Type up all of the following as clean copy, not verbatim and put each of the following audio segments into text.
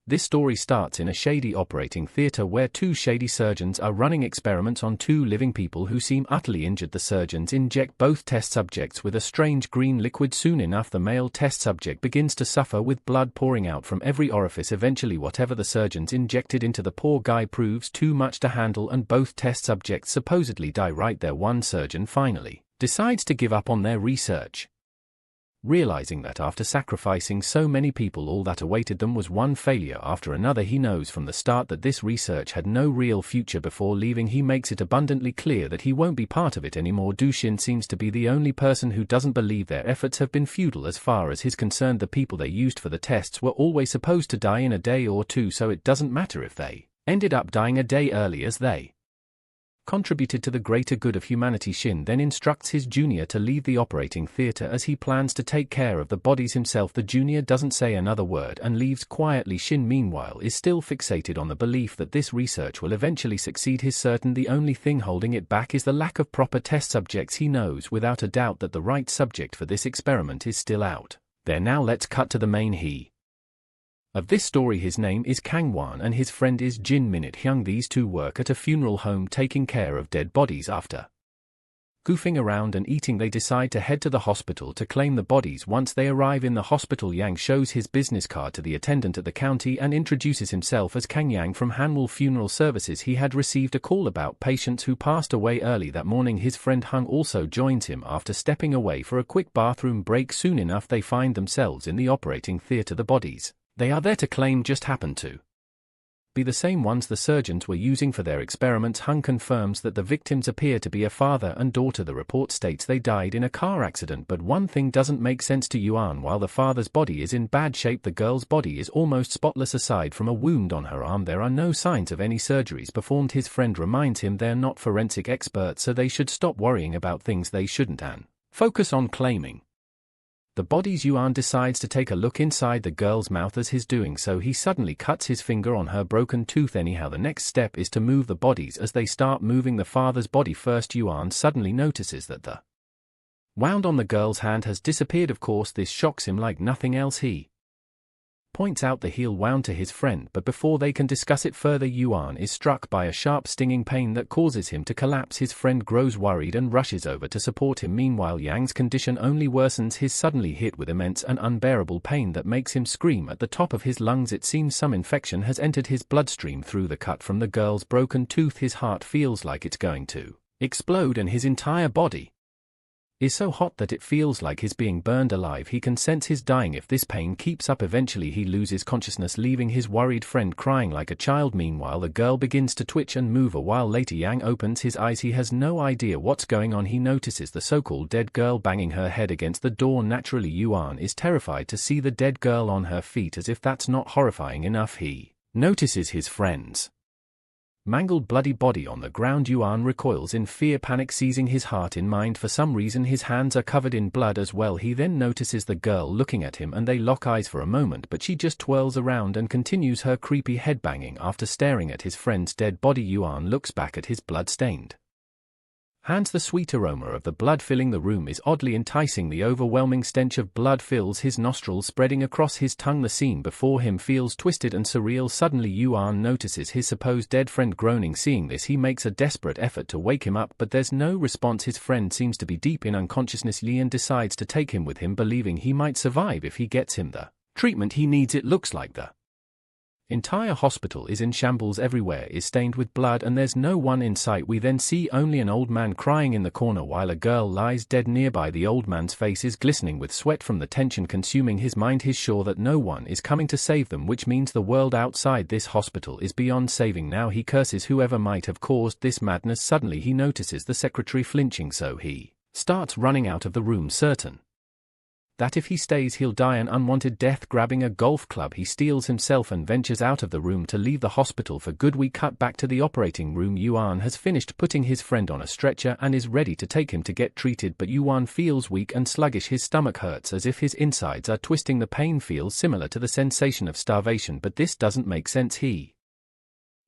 This story starts in a shady operating theater where two shady surgeons are running experiments on two living people who seem utterly injured. The surgeons inject both test subjects with a strange green liquid. Soon enough, the male test subject begins to suffer with blood pouring out from every orifice. Eventually, whatever the surgeons injected into the poor guy proves too much to handle and both test subjects supposedly die right there. One surgeon finally decides to give up on their research, realizing that after sacrificing so many people, all that awaited them was one failure after another. He knows from the start that this research had no real future. Before leaving, he makes it abundantly clear that he won't be part of it anymore. Dushin seems to be the only person who doesn't believe their efforts have been futile. As far as he's concerned, the people they used for the tests were always supposed to die in a day or two, so it doesn't matter if they ended up dying a day early, as they contributed to the greater good of humanity. Shin then instructs his junior to leave the operating theater as he plans to take care of the bodies himself. The junior doesn't say another word and leaves quietly. Shin, meanwhile, is still fixated on the belief that this research will eventually succeed. He's certain the only thing holding it back is the lack of proper test subjects. He knows without a doubt that the right subject for this experiment is still out there. Now let's cut to the main he of this story. His name is Kangwan and his friend is Jin Minute Hyung. These two work at a funeral home taking care of dead bodies. After goofing around and eating, they decide to head to the hospital to claim the bodies. Once they arrive in the hospital, Yang shows his business card to the attendant at the county and introduces himself as Kang Yang from Hanwoo Funeral Services. He had received a call about patients who passed away early that morning. His friend Hung also joins him after stepping away for a quick bathroom break. Soon enough, they find themselves in the operating theater. The bodies they are there to claim just happen to be the same ones the surgeons were using for their experiments. Hung confirms that the victims appear to be a father and daughter. The report states they died in a car accident, but one thing doesn't make sense to Yuan. While the father's body is in bad shape, the girl's body is almost spotless. Aside from a wound on her arm, there are no signs of any surgeries performed. His friend reminds him they're not forensic experts, so they should stop worrying about things they shouldn't and focus on claiming the bodies. Yuan decides to take a look inside the girl's mouth. As he's doing so, he suddenly cuts his finger on her broken tooth. Anyhow, the next step is to move the bodies. As they start moving the father's body first, Yuan suddenly notices that the wound on the girl's hand has disappeared. Of course, this shocks him like nothing else. He points out the heel wound to his friend, but before they can discuss it further, Yuan is struck by a sharp stinging pain that causes him to collapse. His friend grows worried and rushes over to support him. Meanwhile, Yang's condition only worsens. He's suddenly hit with immense and unbearable pain that makes him scream at the top of his lungs. It seems some infection has entered his bloodstream through the cut from the girl's broken tooth. His heart feels like it's going to explode and his entire body is so hot that it feels like he's being burned alive. He can sense his dying if this pain keeps up. Eventually he loses consciousness, leaving his worried friend crying like a child. Meanwhile, the girl begins to twitch and move. A while later, Yang opens his eyes. He has no idea what's going on. He notices the so-called dead girl banging her head against the door. Naturally, Yuan is terrified to see the dead girl on her feet. As if that's not horrifying enough, he notices his friend's mangled bloody body on the ground. Yuan recoils in fear, panic seizing his heart in mind. For some reason his hands are covered in blood as well. He then notices the girl looking at him and they lock eyes for a moment, but she just twirls around and continues her creepy headbanging. After staring at his friend's dead body, Yuan looks back at his blood-stained hands. The sweet aroma of the blood filling the room is oddly enticing. The overwhelming stench of blood fills his nostrils, spreading across his tongue. The scene before him feels twisted and surreal. Suddenly Yuan notices his supposed dead friend groaning. Seeing this, he makes a desperate effort to wake him up, but there's no response. His friend seems to be deep in unconsciousness. Yuan decides to take him with him, believing he might survive if he gets him the treatment he needs. It looks like the entire hospital is in shambles. Everywhere is stained with blood and there's no one in sight. We then see only an old man crying in the corner while a girl lies dead nearby. The old man's face is glistening with sweat from the tension consuming his mind. He's sure that no one is coming to save them, which means the world outside this hospital is beyond saving. Now he curses whoever might have caused this madness. Suddenly he notices the secretary flinching, so he starts running out of the room, certain that if he stays he'll die an unwanted death. Grabbing a golf club, he steels himself and ventures out of the room to leave the hospital for good. We cut back to the operating room. Yuan has finished putting his friend on a stretcher and is ready to take him to get treated, but Yuan feels weak and sluggish. His stomach hurts as if his insides are twisting. The pain feels similar to the sensation of starvation, but this doesn't make sense. He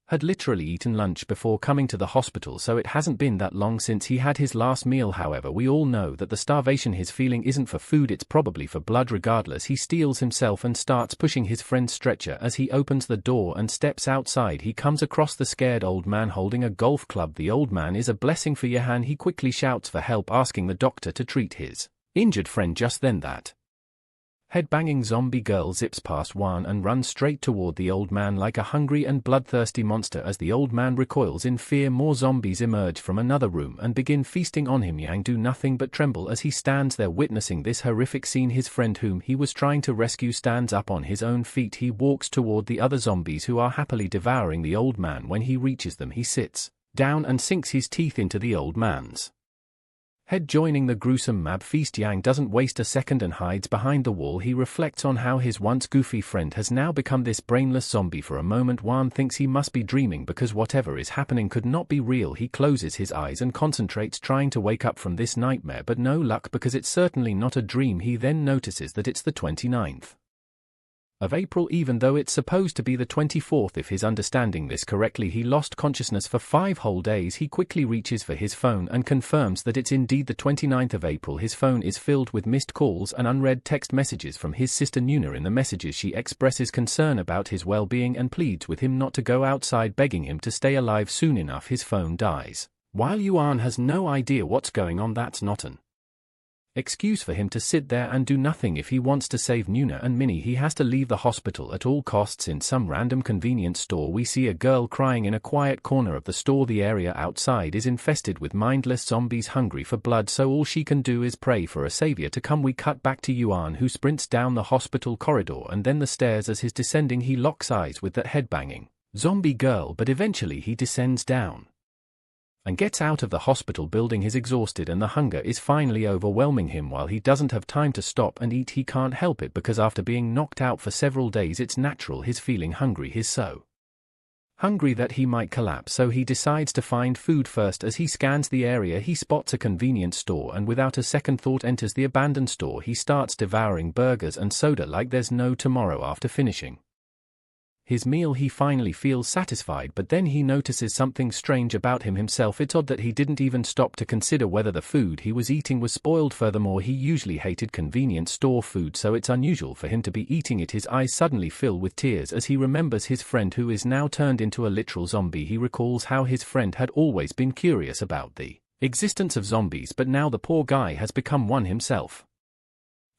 had literally eaten lunch before coming to the hospital, so it hasn't been that long since he had his last meal. However, we all know that the starvation he's feeling isn't for food, it's probably for blood. Regardless, he steels himself and starts pushing his friend's stretcher. As he opens the door and steps outside, he comes across the scared old man holding a golf club. The old man is a blessing for Yahan. He quickly shouts for help, asking the doctor to treat his injured friend. Just then that headbanging zombie girl zips past Juan and runs straight toward the old man like a hungry and bloodthirsty monster. As the old man recoils in fear, more zombies emerge from another room and begin feasting on him. Yang do nothing but tremble as he stands there witnessing this horrific scene. His friend, whom he was trying to rescue, stands up on his own feet. He walks toward the other zombies who are happily devouring the old man. When he reaches them, he sits down and sinks his teeth into the old man's head, joining the gruesome mab feast. Yang doesn't waste a second and hides behind the wall. He reflects on how his once goofy friend has now become this brainless zombie. For a moment, Juan thinks he must be dreaming because whatever is happening could not be real. He closes his eyes and concentrates, trying to wake up from this nightmare, but no luck because it's certainly not a dream. He then notices that it's the 29th of April, even though it's supposed to be the 24th. If he's understanding this correctly, he lost consciousness for 5 whole days. He quickly reaches for his phone and confirms that it's indeed the 29th of April. His phone is filled with missed calls and unread text messages from his sister Nuna. In the messages, she expresses concern about his well-being and pleads with him not to go outside, begging him to stay alive. Soon enough, his phone dies. While Yuan has no idea what's going on, that's not an excuse for him to sit there and do nothing. If he wants to save Nuna and Minnie, he has to leave the hospital at all costs. In some random convenience store, we see a girl crying in a quiet corner of the store. The area outside is infested with mindless zombies hungry for blood, so all she can do is pray for a savior to come. We cut back to Yuan, who sprints down the hospital corridor and then the stairs. As he's descending, he locks eyes with that headbanging zombie girl, but eventually he descends down and gets out of the hospital building. He's exhausted and the hunger is finally overwhelming him. While he doesn't have time to stop and eat, he can't help it because after being knocked out for several days, it's natural he's feeling hungry. He's so hungry that he might collapse, so he decides to find food first. As he scans the area, he spots a convenience store and without a second thought enters the abandoned store. He starts devouring burgers and soda like there's no tomorrow. After finishing his meal, he finally feels satisfied, but then he notices something strange about himself. It's odd that he didn't even stop to consider whether the food he was eating was spoiled. Furthermore, he usually hated convenience store food, so it's unusual for him to be eating it. His eyes suddenly fill with tears as he remembers his friend, who is now turned into a literal zombie. He recalls how his friend had always been curious about the existence of zombies, but now the poor guy has become one himself.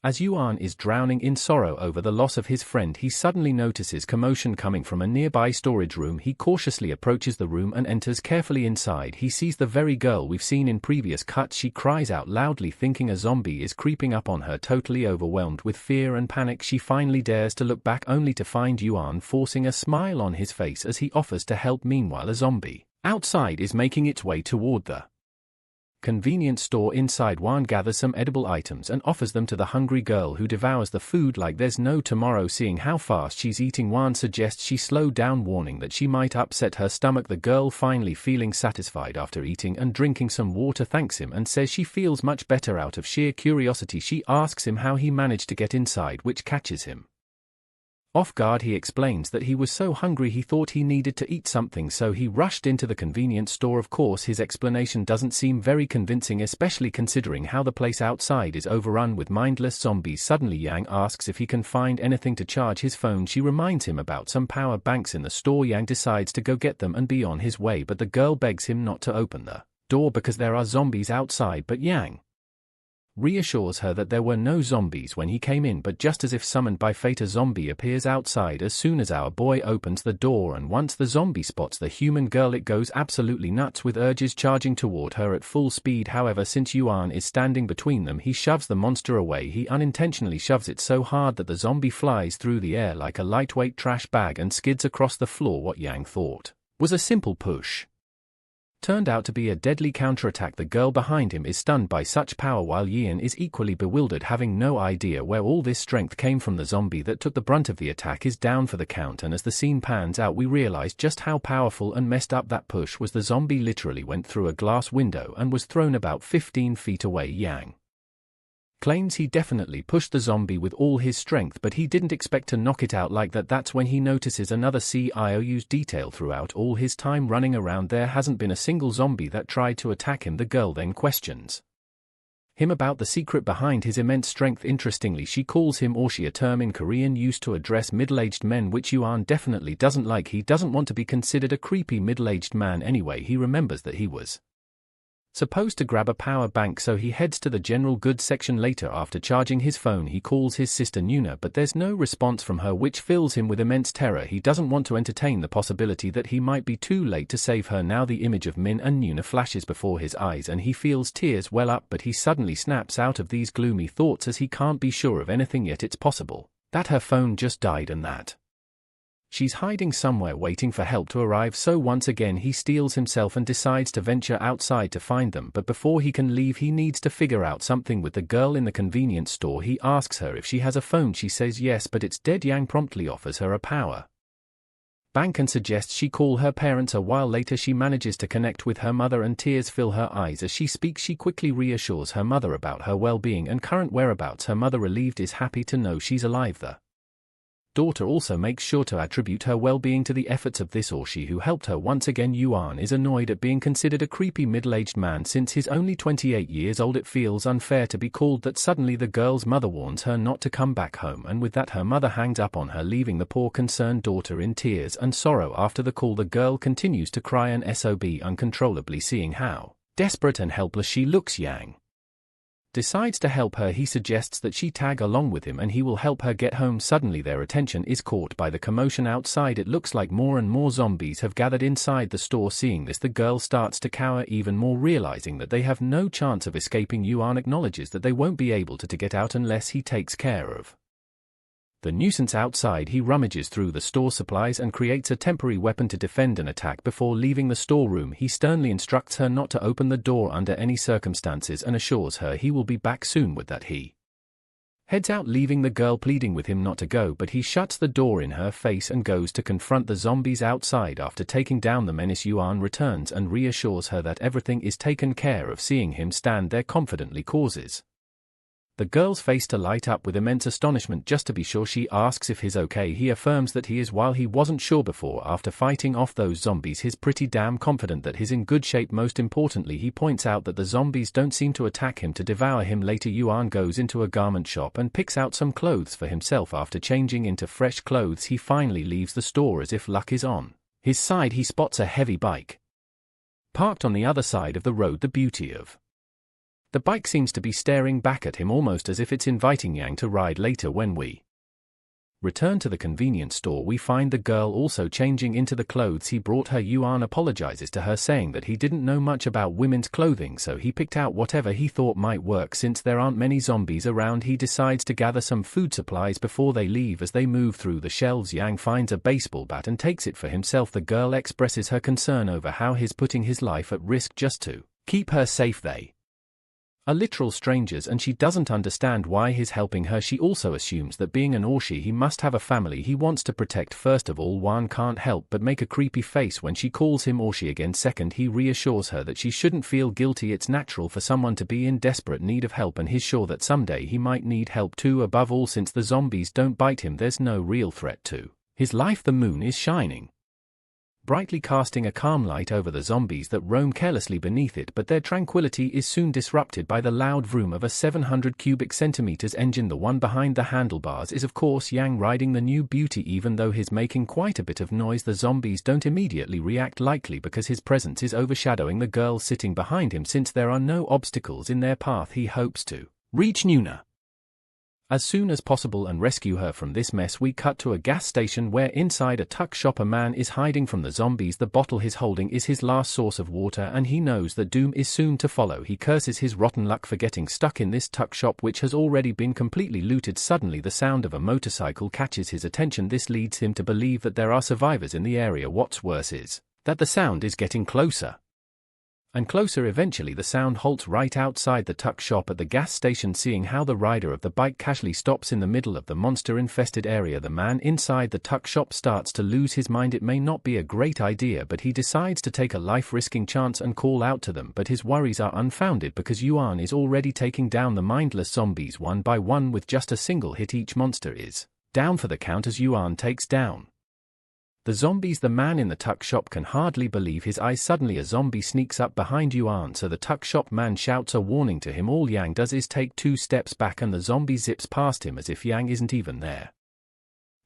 As Yuan is drowning in sorrow over the loss of his friend, he suddenly notices commotion coming from a nearby storage room. He cautiously approaches the room and enters carefully. Inside, he sees the very girl we've seen in previous cuts. She cries out loudly, thinking a zombie is creeping up on her. Totally overwhelmed with fear and panic, she finally dares to look back, only to find Yuan forcing a smile on his face as he offers to help. Meanwhile, a zombie outside is making its way toward the convenience store. Inside, Juan gathers some edible items and offers them to the hungry girl, who devours the food like there's no tomorrow. Seeing how fast she's eating, Juan suggests she slow down, warning that she might upset her stomach. The girl, finally feeling satisfied after eating and drinking some water, thanks him and says she feels much better. Out of sheer curiosity, she asks him how he managed to get inside, which catches him off guard. He explains that he was so hungry he thought he needed to eat something, so he rushed into the convenience store. Of course, his explanation doesn't seem very convincing, especially considering how the place outside is overrun with mindless zombies. Suddenly, Yang asks if he can find anything to charge his phone. She reminds him about some power banks in the store. Yang decides to go get them and be on his way, but the girl begs him not to open the door because there are zombies outside, but Yang reassures her that there were no zombies when he came in, but just as if summoned by fate, a zombie appears outside as soon as our boy opens the door, and once the zombie spots the human girl, it goes absolutely nuts with urges charging toward her at full speed. However, since Yuan is standing between them, he shoves the monster away. He unintentionally shoves it so hard that the zombie flies through the air like a lightweight trash bag and skids across the floor. What Yang thought was a simple push turned out to be a deadly counterattack. The girl behind him is stunned by such power, while Yian is equally bewildered, having no idea where all this strength came from. The zombie that took the brunt of the attack is down for the count, and as the scene pans out, we realize just how powerful and messed up that push was. The zombie literally went through a glass window and was thrown about 15 feet away. Yang Claims he definitely pushed the zombie with all his strength, but he didn't expect to knock it out like that. That's when he notices another CIOU's detail. Throughout all his time running around, there hasn't been a single zombie that tried to attack him. The girl then questions him about the secret behind his immense strength. Interestingly, she calls him Orshi, a term in Korean used to address middle-aged men, which Yuan definitely doesn't like. He doesn't want to be considered a creepy middle-aged man anyway. He remembers that he was supposed to grab a power bank, so he heads to the general goods section. Later, after charging his phone, he calls his sister Nuna, but there's no response from her, which fills him with immense terror. He doesn't want to entertain the possibility that he might be too late to save her. Now the image of Min and Nuna flashes before his eyes and he feels tears well up, but he suddenly snaps out of these gloomy thoughts as he can't be sure of anything yet. It's possible that her phone just died and that she's hiding somewhere waiting for help to arrive. So once again he steels himself and decides to venture outside to find them, but before he can leave he needs to figure out something with the girl in the convenience store. He asks her if she has a phone. She says yes, but it's dead. Yang promptly offers her a power bank and suggests she call her parents. A while later she manages to connect with her mother and tears fill her eyes as she speaks. She quickly reassures her mother about her well-being and current whereabouts. Her mother, relieved, is happy to know she's alive. The daughter also makes sure to attribute her well-being to the efforts of this Orshi who helped her. Once again Yuan is annoyed at being considered a creepy middle-aged man since he's only 28 years old. It feels unfair to be called that. Suddenly the girl's mother warns her not to come back home, and with that her mother hangs up on her, leaving the poor concerned daughter in tears and sorrow. After the call the girl continues to cry and sob uncontrollably. Seeing how desperate and helpless she looks, Yang decides to help her. He suggests that she tag along with him and he will help her get home. Suddenly their attention is caught by the commotion outside. It looks like more and more zombies have gathered inside the store. Seeing this, the girl starts to cower even more, realizing that they have no chance of escaping. Yuan acknowledges that they won't be able to get out unless he takes care of the nuisance outside. He rummages through the store supplies and creates a temporary weapon to defend an attack. Before leaving the storeroom, he sternly instructs her not to open the door under any circumstances and assures her he will be back soon. With that he heads out, leaving the girl pleading with him not to go, but he shuts the door in her face and goes to confront the zombies outside. After taking down the menace, Yuan returns and reassures her that everything is taken care of. Seeing him stand there confidently causes the girl's face to light up with immense astonishment. Just to be sure, she asks if he's okay. He affirms that he is. While he wasn't sure before, after fighting off those zombies he's pretty damn confident that he's in good shape. Most importantly, he points out that the zombies don't seem to attack him to devour him. Later Yuan goes into a garment shop and picks out some clothes for himself. After changing into fresh clothes he finally leaves the store. As if luck is on his side, he spots a heavy bike parked on the other side of the road. The beauty of the bike seems to be staring back at him, almost as if it's inviting Yang to ride. Later, when we return to the convenience store, we find the girl also changing into the clothes he brought her. Yuan apologizes to her, saying that he didn't know much about women's clothing, so he picked out whatever he thought might work. Since there aren't many zombies around, he decides to gather some food supplies before they leave. As they move through the shelves, Yang finds a baseball bat and takes it for himself. The girl expresses her concern over how he's putting his life at risk just to keep her safe. They are literal strangers and she doesn't understand why he's helping her. She also assumes that being an Orshi he must have a family he wants to protect. First of all, Wan can't help but make a creepy face when she calls him Orshi again. Second, he reassures her that she shouldn't feel guilty. It's natural for someone to be in desperate need of help, and he's sure that someday he might need help too. Above all, since the zombies don't bite him, there's no real threat to his life. The moon is shining brightly, casting a calm light over the zombies that roam carelessly beneath it, but their tranquility is soon disrupted by the loud vroom of a 700 cubic centimeters engine. The one behind the handlebars is of course Yang, riding the new beauty. Even though he's making quite a bit of noise, the zombies don't immediately react, likely because his presence is overshadowing the girl sitting behind him. Since there are no obstacles in their path, he hopes to reach Nuna as soon as possible and rescue her from this mess. We cut to a gas station where inside a tuck shop a man is hiding from the zombies. The bottle he's holding is his last source of water and he knows that doom is soon to follow. He curses his rotten luck for getting stuck in this tuck shop, which has already been completely looted. Suddenly the sound of a motorcycle catches his attention. This leads him to believe that there are survivors in the area. What's worse is that the sound is getting closer. And closer eventually the sound halts right outside the tuck shop at the gas station. Seeing how the rider of the bike casually stops in the middle of the monster-infested area, the man inside the tuck shop starts to lose his mind. It may not be a great idea, but he decides to take a life-risking chance and call out to them, but his worries are unfounded because Yuan is already taking down the mindless zombies one by one with just a single hit. Each monster is down for the count as Yuan takes down the zombies. The man in the tuck shop can hardly believe his eyes. Suddenly a zombie sneaks up behind Yuan, so the tuck shop man shouts a warning to him. All Yang does is take 2 steps back and the zombie zips past him as if Yang isn't even there.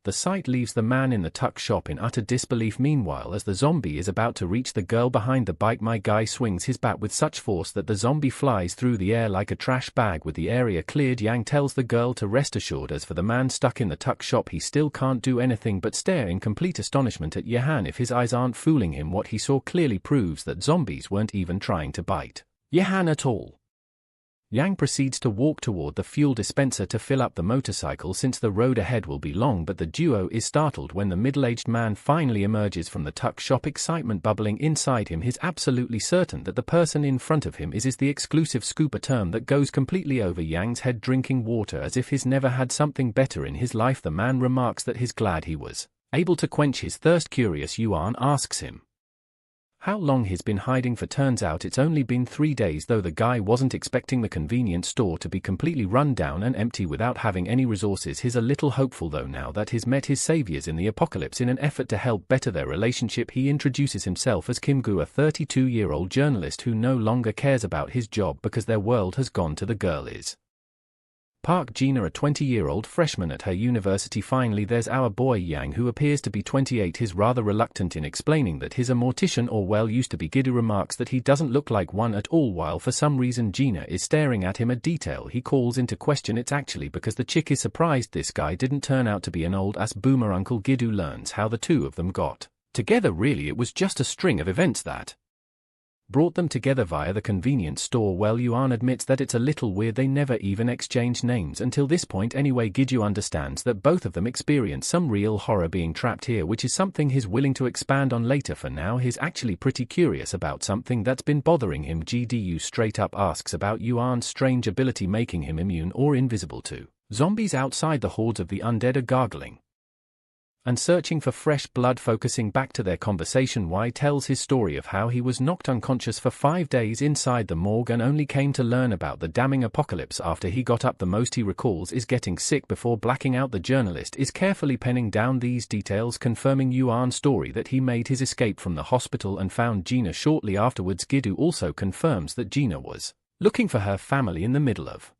The sight leaves the man in the tuck shop in utter disbelief. Meanwhile, as the zombie is about to reach the girl behind the bike, my guy swings his bat with such force that the zombie flies through the air like a trash bag. With the area cleared, Yang tells the girl to rest assured. As for the man stuck in the tuck shop, he still can't do anything but stare in complete astonishment at Yehan. If his eyes aren't fooling him, what he saw clearly proves that zombies weren't even trying to bite Yehan at all. Yang proceeds to walk toward the fuel dispenser to fill up the motorcycle since the road ahead will be long, but the duo is startled when the middle-aged man finally emerges from the tuck shop. Excitement bubbling inside him, he's absolutely certain that the person in front of him is the exclusive scoop, a term that goes completely over Yang's head. Drinking water as if he's never had something better in his life, the man remarks that he's glad he was able to quench his thirst. Curious, Yuan asks him how long he's been hiding for. Turns out it's only been 3 days, though the guy wasn't expecting the convenience store to be completely run down and empty without having any resources. He's a little hopeful though now that he's met his saviors in the apocalypse. In an effort to help better their relationship, he introduces himself as Kim Gu, a 32-year-old journalist who no longer cares about his job because their world has gone to the girl is Park Gina, a 20-year-old freshman at her university. Finally, there's our boy Yang, who appears to be 28. He's rather reluctant in explaining that he's a mortician, or well, used to be. Giddu remarks that he doesn't look like one at all, while for some reason Gina is staring at him, a detail he calls into question. It's actually because the chick is surprised this guy didn't turn out to be an old-ass boomer uncle. Giddu learns how the two of them got together. Really, it was just a string of events that brought them together via the convenience store. Well, Yuan admits that it's a little weird they never even exchanged names until this point anyway. Giddu understands that both of them experience some real horror being trapped here, which is something he's willing to expand on later. For now, he's actually pretty curious about something that's been bothering him. Gdu straight up asks about Yuan's strange ability making him immune or invisible to zombies. Outside, the hordes of the undead are gargling and searching for fresh blood. Focusing back to their conversation, Y tells his story of how he was knocked unconscious for 5 days inside the morgue and only came to learn about the damning apocalypse after he got up. The most he recalls is getting sick before blacking out. The journalist is carefully penning down these details, confirming Yuan's story that he made his escape from the hospital and found Gina shortly afterwards. Giddu also confirms that Gina was looking for her family in the middle of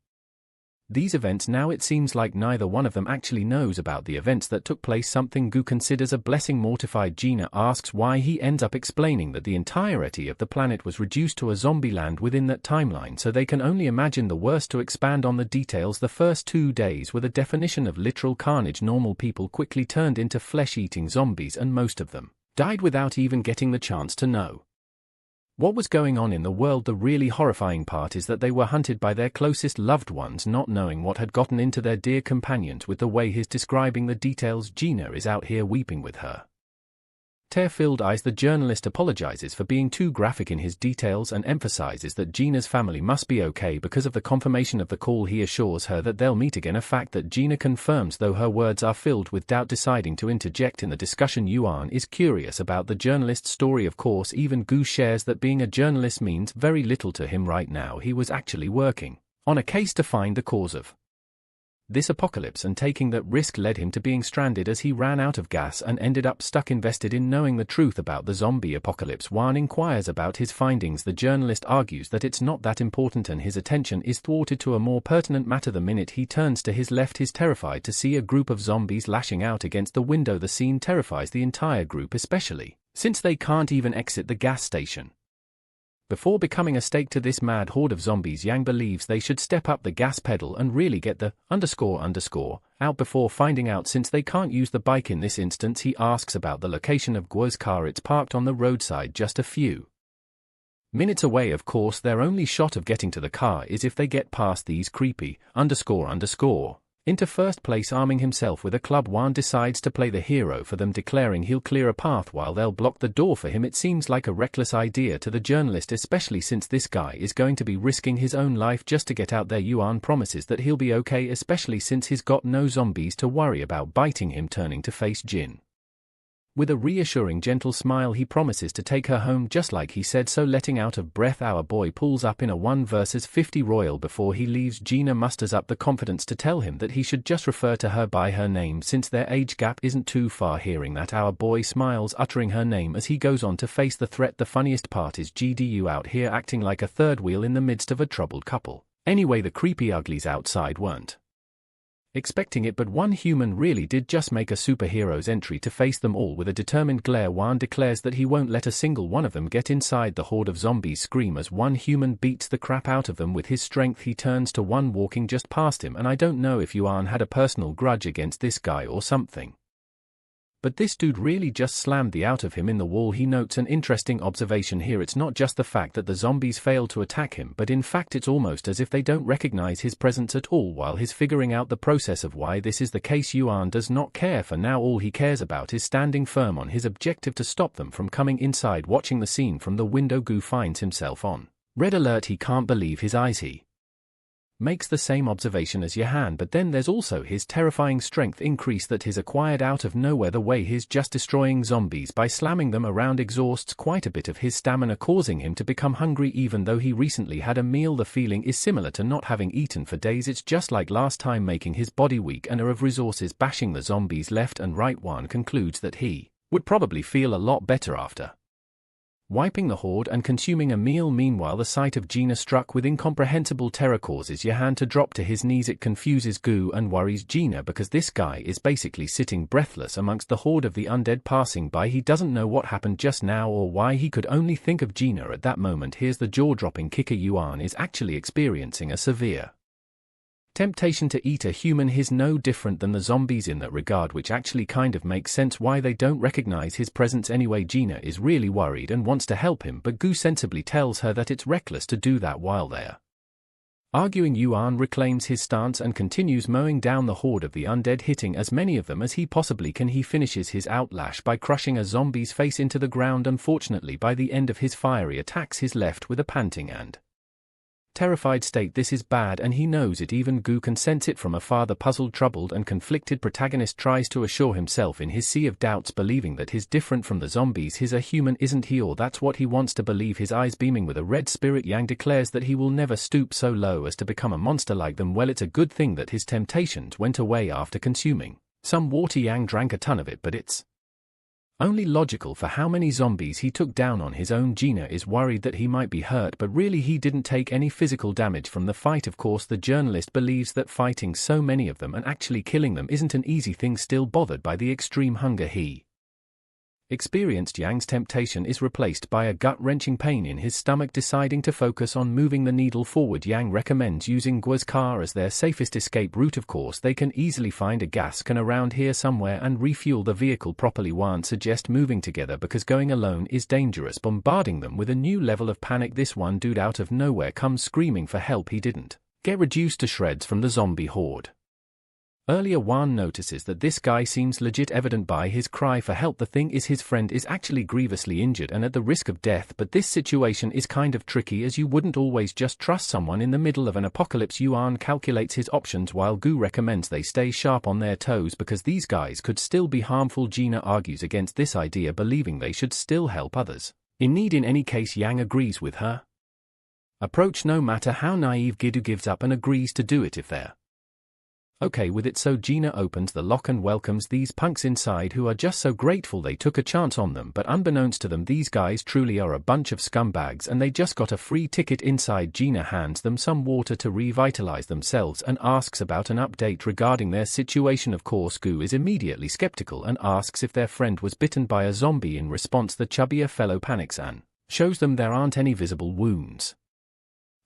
these events. Now it seems like neither one of them actually knows about the events that took place, something Gu considers a blessing. Mortified, Gina asks why. He ends up explaining that the entirety of the planet was reduced to a zombie land within that timeline, so they can only imagine the worst. To expand on the details, the first 2 days were the definition of literal carnage. Normal people quickly turned into flesh-eating zombies, and most of them died without even getting the chance to know what was going on in the world. The really horrifying part is that they were hunted by their closest loved ones, not knowing what had gotten into their dear companions. With the way he's describing the details, Gina is out here weeping with her tear-filled eyes. The journalist apologizes for being too graphic in his details and emphasizes that Gina's family must be okay because of the confirmation of the call. He assures her that they'll meet again, a fact that Gina confirms, though her words are filled with doubt. Deciding to interject in the discussion, Yuan is curious about the journalist's story. Of course, even Gu shares that being a journalist means very little to him right now. He was actually working on a case to find the cause of this apocalypse, and taking that risk led him to being stranded as he ran out of gas and ended up stuck, invested in knowing the truth about the zombie apocalypse. Wan inquires about his findings. The journalist argues that it's not that important and his attention is thwarted to a more pertinent matter. The minute he turns to his left, he's terrified to see a group of zombies lashing out against the window. The scene terrifies the entire group, especially since they can't even exit the gas station before becoming a stake to this mad horde of zombies. Yang believes they should step up the gas pedal and really get the out before finding out. Since they can't use the bike in this instance, he asks about the location of Guo's car. It's parked on the roadside just a few minutes away. Of course, their only shot of getting to the car is if they get past these creepy Into first place, arming himself with a club. Wan decides to play the hero for them, declaring he'll clear a path while they'll block the door for him. It seems like a reckless idea to the journalist, especially since this guy is going to be risking his own life just to get out there. Yuan promises that he'll be okay, especially since he's got no zombies to worry about biting him, turning to face Jin. With a reassuring gentle smile, he promises to take her home just like he said so. Letting out of breath, our boy pulls up in a 1 versus 50 royal. Before he leaves, Gina musters up the confidence to tell him that he should just refer to her by her name since their age gap isn't too far. Hearing that, our boy smiles, uttering her name as he goes on to face the threat. The funniest part is GDU out here acting like a third wheel in the midst of a troubled couple. Anyway, the creepy uglies outside weren't expecting it, but one human really did just make a superhero's entry to face them all. With a determined glare, Wan declares that he won't let a single one of them get inside. The horde of zombies scream as one human beats the crap out of them with his strength. He turns to one walking just past him, and I don't know if Yuan had a personal grudge against this guy or something, but this dude really just slammed the out of him in the wall. He notes an interesting observation here. It's not just the fact that the zombies fail to attack him, but in fact it's almost as if they don't recognize his presence at all. While he's figuring out the process of why this is the case, Yuan does not care, for now all he cares about is standing firm on his objective to stop them from coming inside. Watching the scene from the window, Gu finds himself on red alert. He can't believe his eyes. He makes the same observation as Yahan, but then there's also his terrifying strength increase that he's acquired out of nowhere. The way he's just destroying zombies by slamming them around exhausts quite a bit of his stamina, causing him to become hungry even though he recently had a meal. The feeling is similar to not having eaten for days. It's just like last time, making his body weak and of resources, bashing the zombies left and right. Wan concludes that he would probably feel a lot better after wiping the horde and consuming a meal. Meanwhile, the sight of Gina struck with incomprehensible terror causes Yahan to drop to his knees. It confuses Gu and worries Gina because this guy is basically sitting breathless amongst the horde of the undead passing by. He doesn't know what happened just now or why he could only think of Gina at that moment. Here's the jaw-dropping kicker: Yuan is actually experiencing a severe temptation to eat a human. He's no different than the zombies in that regard, which actually kind of makes sense why they don't recognize his presence anyway. Gina is really worried and wants to help him, but Gu sensibly tells her that it's reckless to do that. While they're arguing, Yuan reclaims his stance and continues mowing down the horde of the undead, hitting as many of them as he possibly can. He finishes his outlash by crushing a zombie's face into the ground. Unfortunately, by the end of his fiery attacks, he's left with a panting and terrified state. This is bad and he knows it. Even Gu can sense it from afar. The puzzled, troubled and conflicted protagonist tries to assure himself in his sea of doubts, believing that he's different from the zombies. He's a human, isn't he? Or that's what he wants to believe. His eyes beaming with a red spirit, Yang declares that he will never stoop so low as to become a monster like them. Well, it's a good thing that his temptations went away after consuming some water. Yang drank a ton of it, but it's only logical for how many zombies he took down on his own. Gina is worried that he might be hurt, but really he didn't take any physical damage from the fight. Of course, the journalist believes that fighting so many of them and actually killing them isn't an easy thing. Still bothered by the extreme hunger he experienced, Yang's temptation is replaced by a gut-wrenching pain in his stomach. Deciding to focus on moving the needle forward, Yang recommends using Gua's car as their safest escape route. Of course, they can easily find a gas can around here somewhere and refuel the vehicle properly. Wan suggests moving together because going alone is dangerous, bombarding them with a new level of panic. This one dude out of nowhere comes screaming for help. He didn't get reduced to shreds from the zombie horde earlier. Wan notices that this guy seems legit, evident by his cry for help. The thing is, his friend is actually grievously injured and at the risk of death, but this situation is kind of tricky as you wouldn't always just trust someone in the middle of an apocalypse. Yuan calculates his options while Gu recommends they stay sharp on their toes because these guys could still be harmful. Gina argues against this idea, believing they should still help others in need. In any case, Yang agrees with her approach no matter how naive. Gidu gives up and agrees to do it if they're okay with it, so Gina opens the lock and welcomes these punks inside who are just so grateful they took a chance on them. But unbeknownst to them, these guys truly are a bunch of scumbags and they just got a free ticket inside. Gina hands them some water to revitalize themselves and asks about an update regarding their situation. Of course, Gu is immediately skeptical and asks if their friend was bitten by a zombie. In response, the chubbier fellow panics and shows them there aren't any visible wounds.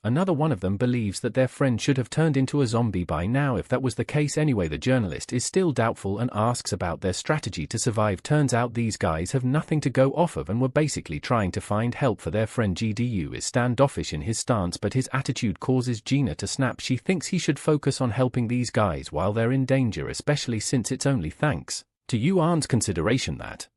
Another one of them believes that their friend should have turned into a zombie by now if that was the case anyway. The journalist is still doubtful and asks about their strategy to survive. Turns out these guys have nothing to go off of and were basically trying to find help for their friend. GDU is standoffish in his stance, but his attitude causes Gina to snap. She thinks he should focus on helping these guys while they're in danger, especially since it's only thanks to Yuan's consideration that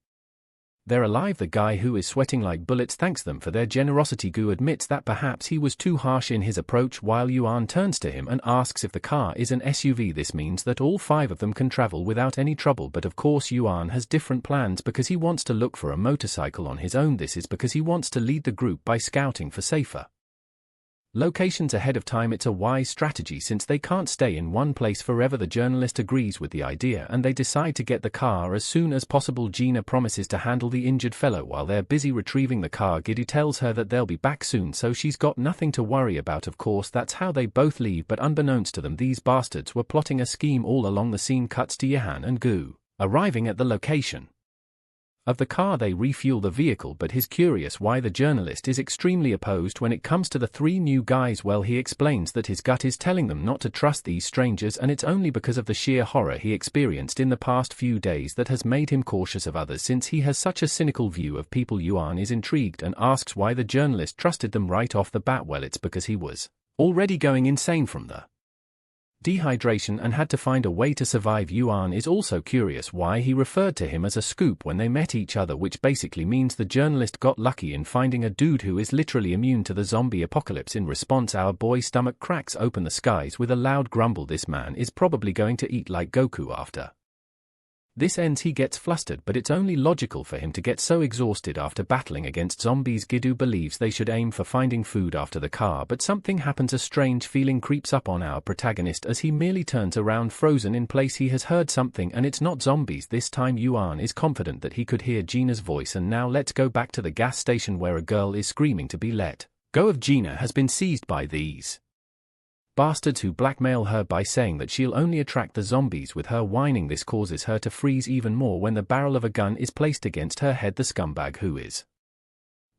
they're alive. The guy who is sweating like bullets thanks them for their generosity. Gu admits that perhaps he was too harsh in his approach while Yuan turns to him and asks if the car is an SUV. This means that all 5 of them can travel without any trouble, but of course Yuan has different plans because he wants to look for a motorcycle on his own. This is because he wants to lead the group by scouting for safer locations ahead of time. It's a wise strategy since they can't stay in one place forever. The journalist agrees with the idea and they decide to get the car as soon as possible. Gina promises to handle the injured fellow while they're busy retrieving the car. Giddy tells her that they'll be back soon, so she's got nothing to worry about. Of course, that's how they both leave, but unbeknownst to them, these bastards were plotting a scheme all along. The scene cuts to Yahan and Gu arriving at the location of the car. They refuel the vehicle, but he's curious why the journalist is extremely opposed when it comes to the 3 new guys. Well, he explains that his gut is telling them not to trust these strangers, and it's only because of the sheer horror he experienced in the past few days that has made him cautious of others since he has such a cynical view of people. Yuan is intrigued and asks why the journalist trusted them right off the bat. Well, it's because he was already going insane from the dehydration and had to find a way to survive. Yuan is also curious why he referred to him as a scoop when they met each other, which basically means the journalist got lucky in finding a dude who is literally immune to the zombie apocalypse. In response, our boy's stomach cracks open the skies with a loud grumble. This man is probably going to eat like Goku after this ends. He gets flustered, but it's only logical for him to get so exhausted after battling against zombies. Gidu believes they should aim for finding food after the car, but something happens. A strange feeling creeps up on our protagonist as he merely turns around, frozen in place. He has heard something and it's not zombies this time. Yuan is confident that he could hear Gina's voice. And now let's go back to the gas station where a girl is screaming to be let go of. Gina has been seized by these bastards who blackmail her by saying that she'll only attract the zombies with her whining. This causes her to freeze even more when the barrel of a gun is placed against her head. The scumbag who is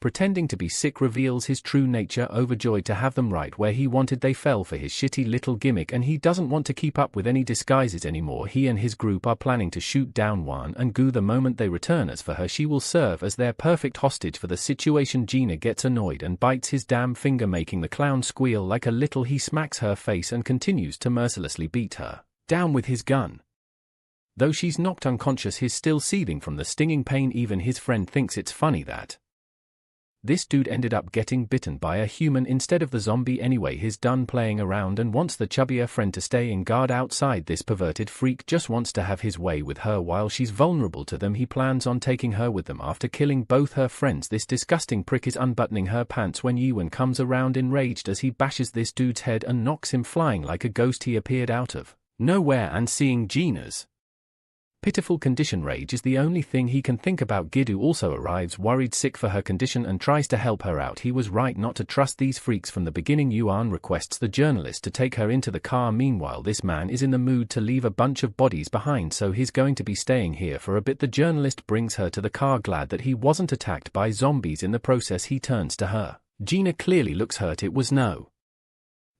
pretending to be sick reveals his true nature. Overjoyed to have them right where he wanted, they fell for his shitty little gimmick and he doesn't want to keep up with any disguises anymore. He and his group are planning to shoot down Wan and Gu the moment they return. As for her, she will serve as their perfect hostage for the situation. Gina gets annoyed and bites his damn finger, making the clown squeal like a little. He smacks her face and continues to mercilessly beat her down with his gun. Though she's knocked unconscious, he's still seething from the stinging pain. Even his friend thinks it's funny that this dude ended up getting bitten by a human instead of the zombie. Anyway, he's done playing around and wants the chubbier friend to stay in guard outside. This perverted freak just wants to have his way with her while she's vulnerable to them. He plans on taking her with them after killing both her friends. This disgusting prick is unbuttoning her pants when Yuan comes around enraged as he bashes this dude's head and knocks him flying like a ghost. He appeared out of nowhere, and seeing Gina's pitiful condition, rage is the only thing he can think about. Gidu also arrives, worried sick for her condition, and tries to help her out. He was right not to trust these freaks from the beginning. Yuan requests the journalist to take her into the car. Meanwhile, this man is in the mood to leave a bunch of bodies behind, so he's going to be staying here for a bit. The journalist brings her to the car, glad that he wasn't attacked by zombies. In the process, he turns to her. Gina clearly looks hurt. It was no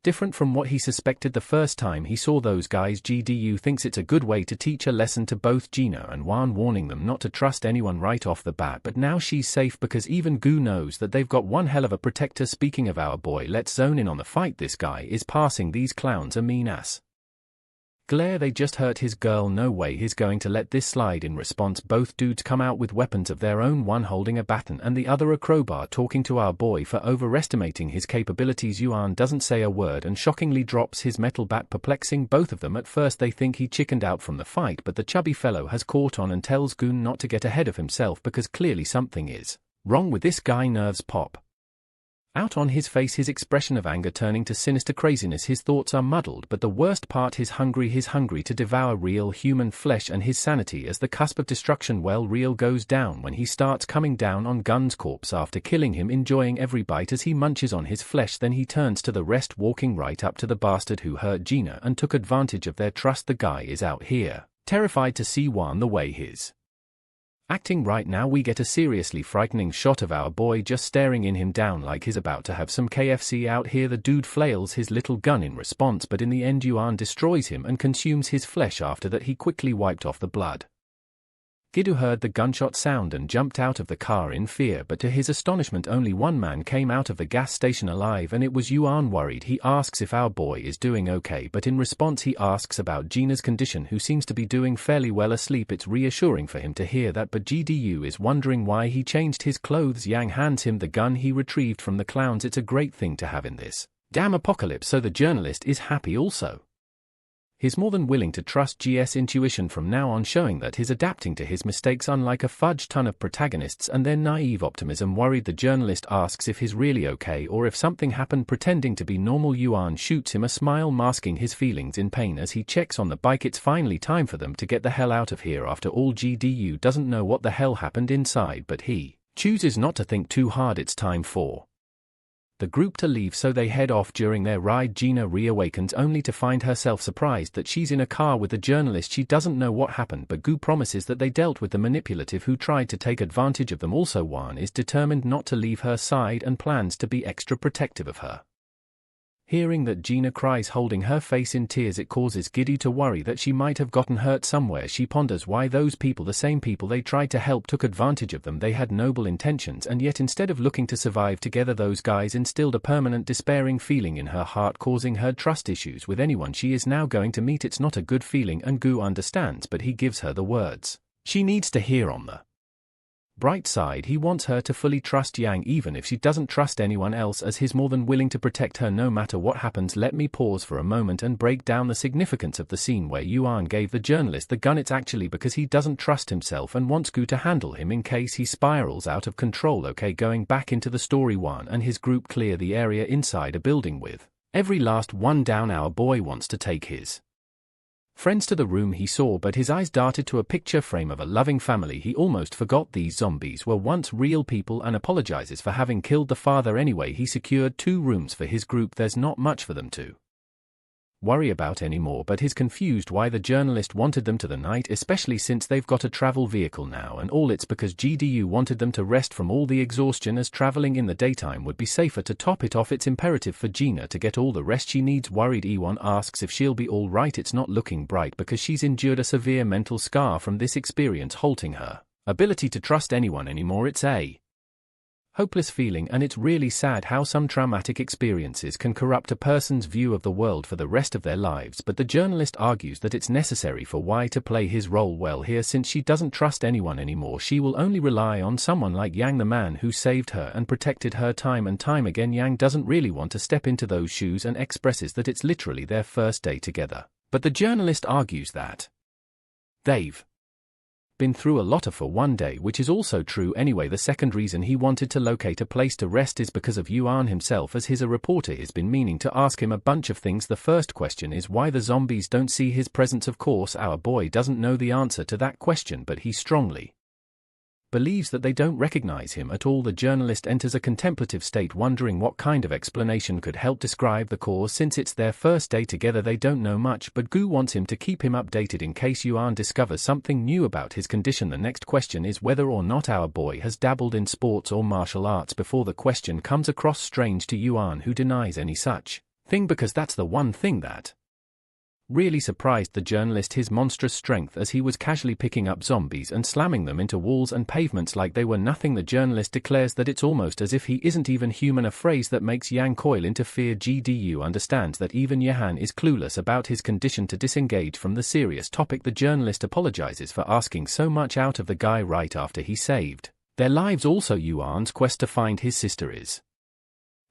different from what he suspected the first time he saw those guys. GDU thinks it's a good way to teach a lesson to both Gina and Wan, warning them not to trust anyone right off the bat, but now she's safe because even Gu knows that they've got one hell of a protector. Speaking of our boy, let's zone in on the fight. This guy is passing these clowns a mean ass glare. They just hurt his girl, no way he's going to let this slide. In response, both dudes come out with weapons of their own, one holding a baton and the other a crowbar, talking to our boy for overestimating his capabilities. Yuan doesn't say a word and shockingly drops his metal bat, perplexing both of them. At first they think he chickened out from the fight, but the chubby fellow has caught on and tells Goon not to get ahead of himself because clearly something is wrong with this guy. Nerves pop out on his face, his expression of anger turning to sinister craziness. His thoughts are muddled, but the worst part, he's hungry to devour real human flesh, and his sanity as the cusp of destruction. Well, real goes down when he starts coming down on Gun's corpse after killing him, enjoying every bite as he munches on his flesh. Then he turns to the rest, walking right up to the bastard who hurt Gina and took advantage of their trust. The guy is out here terrified to see Wan the way his Acting right now, we get a seriously frightening shot of our boy just staring him down like he's about to have some KFC out here. The dude flails his little gun in response, but in the end Yuan destroys him and consumes his flesh. After that he quickly wiped off the blood. Gidu heard the gunshot sound and jumped out of the car in fear, but to his astonishment only one man came out of the gas station alive, and it was Yuan. Worried, he asks if our boy is doing okay, but in response he asks about Gina's condition, who seems to be doing fairly well asleep. It's reassuring for him to hear that, but GDU is wondering why he changed his clothes. Yang hands him the gun he retrieved from the clowns. It's a great thing to have in this damn apocalypse, so the journalist is happy also. He's more than willing to trust GS intuition from now on, showing that he's adapting to his mistakes unlike a fudge ton of protagonists and their naive optimism. Worried, the journalist asks if he's really okay or if something happened. Pretending to be normal, Yuan shoots him a smile, masking his feelings in pain as he checks on the bike. It's finally time for them to get the hell out of here. After all, GDU doesn't know what the hell happened inside, but he chooses not to think too hard. It's time for the group to leave, so they head off. During their ride, Gina reawakens only to find herself surprised that she's in a car with the journalist. She doesn't know what happened, but Gu promises that they dealt with the manipulative who tried to take advantage of them. Also, Wan is determined not to leave her side and plans to be extra protective of her. Hearing that Gina cries, holding her face in tears, it causes Giddy to worry that she might have gotten hurt somewhere. She ponders why those people, the same people they tried to help, took advantage of them. They had noble intentions, and yet instead of looking to survive together, those guys instilled a permanent despairing feeling in her heart, causing her trust issues with anyone she is now going to meet. It's not a good feeling, and Gu understands, but he gives her the words she needs to hear. On the bright side, he wants her to fully trust Yang even if she doesn't trust anyone else, as he's more than willing to protect her no matter what happens. Let me pause for a moment and break down the significance of the scene where Yuan gave the journalist the gun. It's actually because he doesn't trust himself and wants Gu to handle him in case he spirals out of control. Okay, going back into the story, Yuan and his group clear the area inside a building with every last one down. Our boy wants to take his friends to the room he saw, but his eyes darted to a picture frame of a loving family. He almost forgot these zombies were once real people and apologizes for having killed the father. Anyway, he secured 2 rooms for his group. There's not much for them to worry about anymore, but he's confused why the journalist wanted them to the night, especially since they've got a travel vehicle now, and all it's because GDU wanted them to rest from all the exhaustion, as traveling in the daytime would be safer. To top it off, it's imperative for Gina to get all the rest she needs. Worried, Ewan asks if she'll be all right. It's not looking bright because she's endured a severe mental scar from this experience, halting her ability to trust anyone anymore. It's a hopeless feeling, and it's really sad how some traumatic experiences can corrupt a person's view of the world for the rest of their lives. But the journalist argues that it's necessary for Y to play his role well here. Since she doesn't trust anyone anymore, she will only rely on someone like Yang, the man who saved her and protected her time and time again. Yang doesn't really want to step into those shoes and expresses that it's literally their first day together. But the journalist argues that they've been through a lot for one day, which is also true anyway. The second reason he wanted to locate a place to rest is because of Yuan himself, as he's a reporter. He's been meaning to ask him a bunch of things. The first question is why the zombies don't see his presence. Of course, our boy doesn't know the answer to that question, but he strongly believes that they don't recognize him at all. The journalist enters a contemplative state, wondering what kind of explanation could help describe the cause. Since it's their first day together, they don't know much, but Gu wants him to keep him updated in case Yuan discovers something new about his condition. The next question is whether or not our boy has dabbled in sports or martial arts before. The question comes across strange to Yuan, who denies any such thing because that's the one thing that really surprised the journalist, his monstrous strength, as he was casually picking up zombies and slamming them into walls and pavements like they were nothing. The journalist declares that it's almost as if he isn't even human, a phrase that makes Yang coil into fear. GDU understands that even Yahan is clueless about his condition. To disengage from the serious topic, the journalist apologizes for asking so much out of the guy right after he saved their lives. Also, Yuan's quest to find his sister is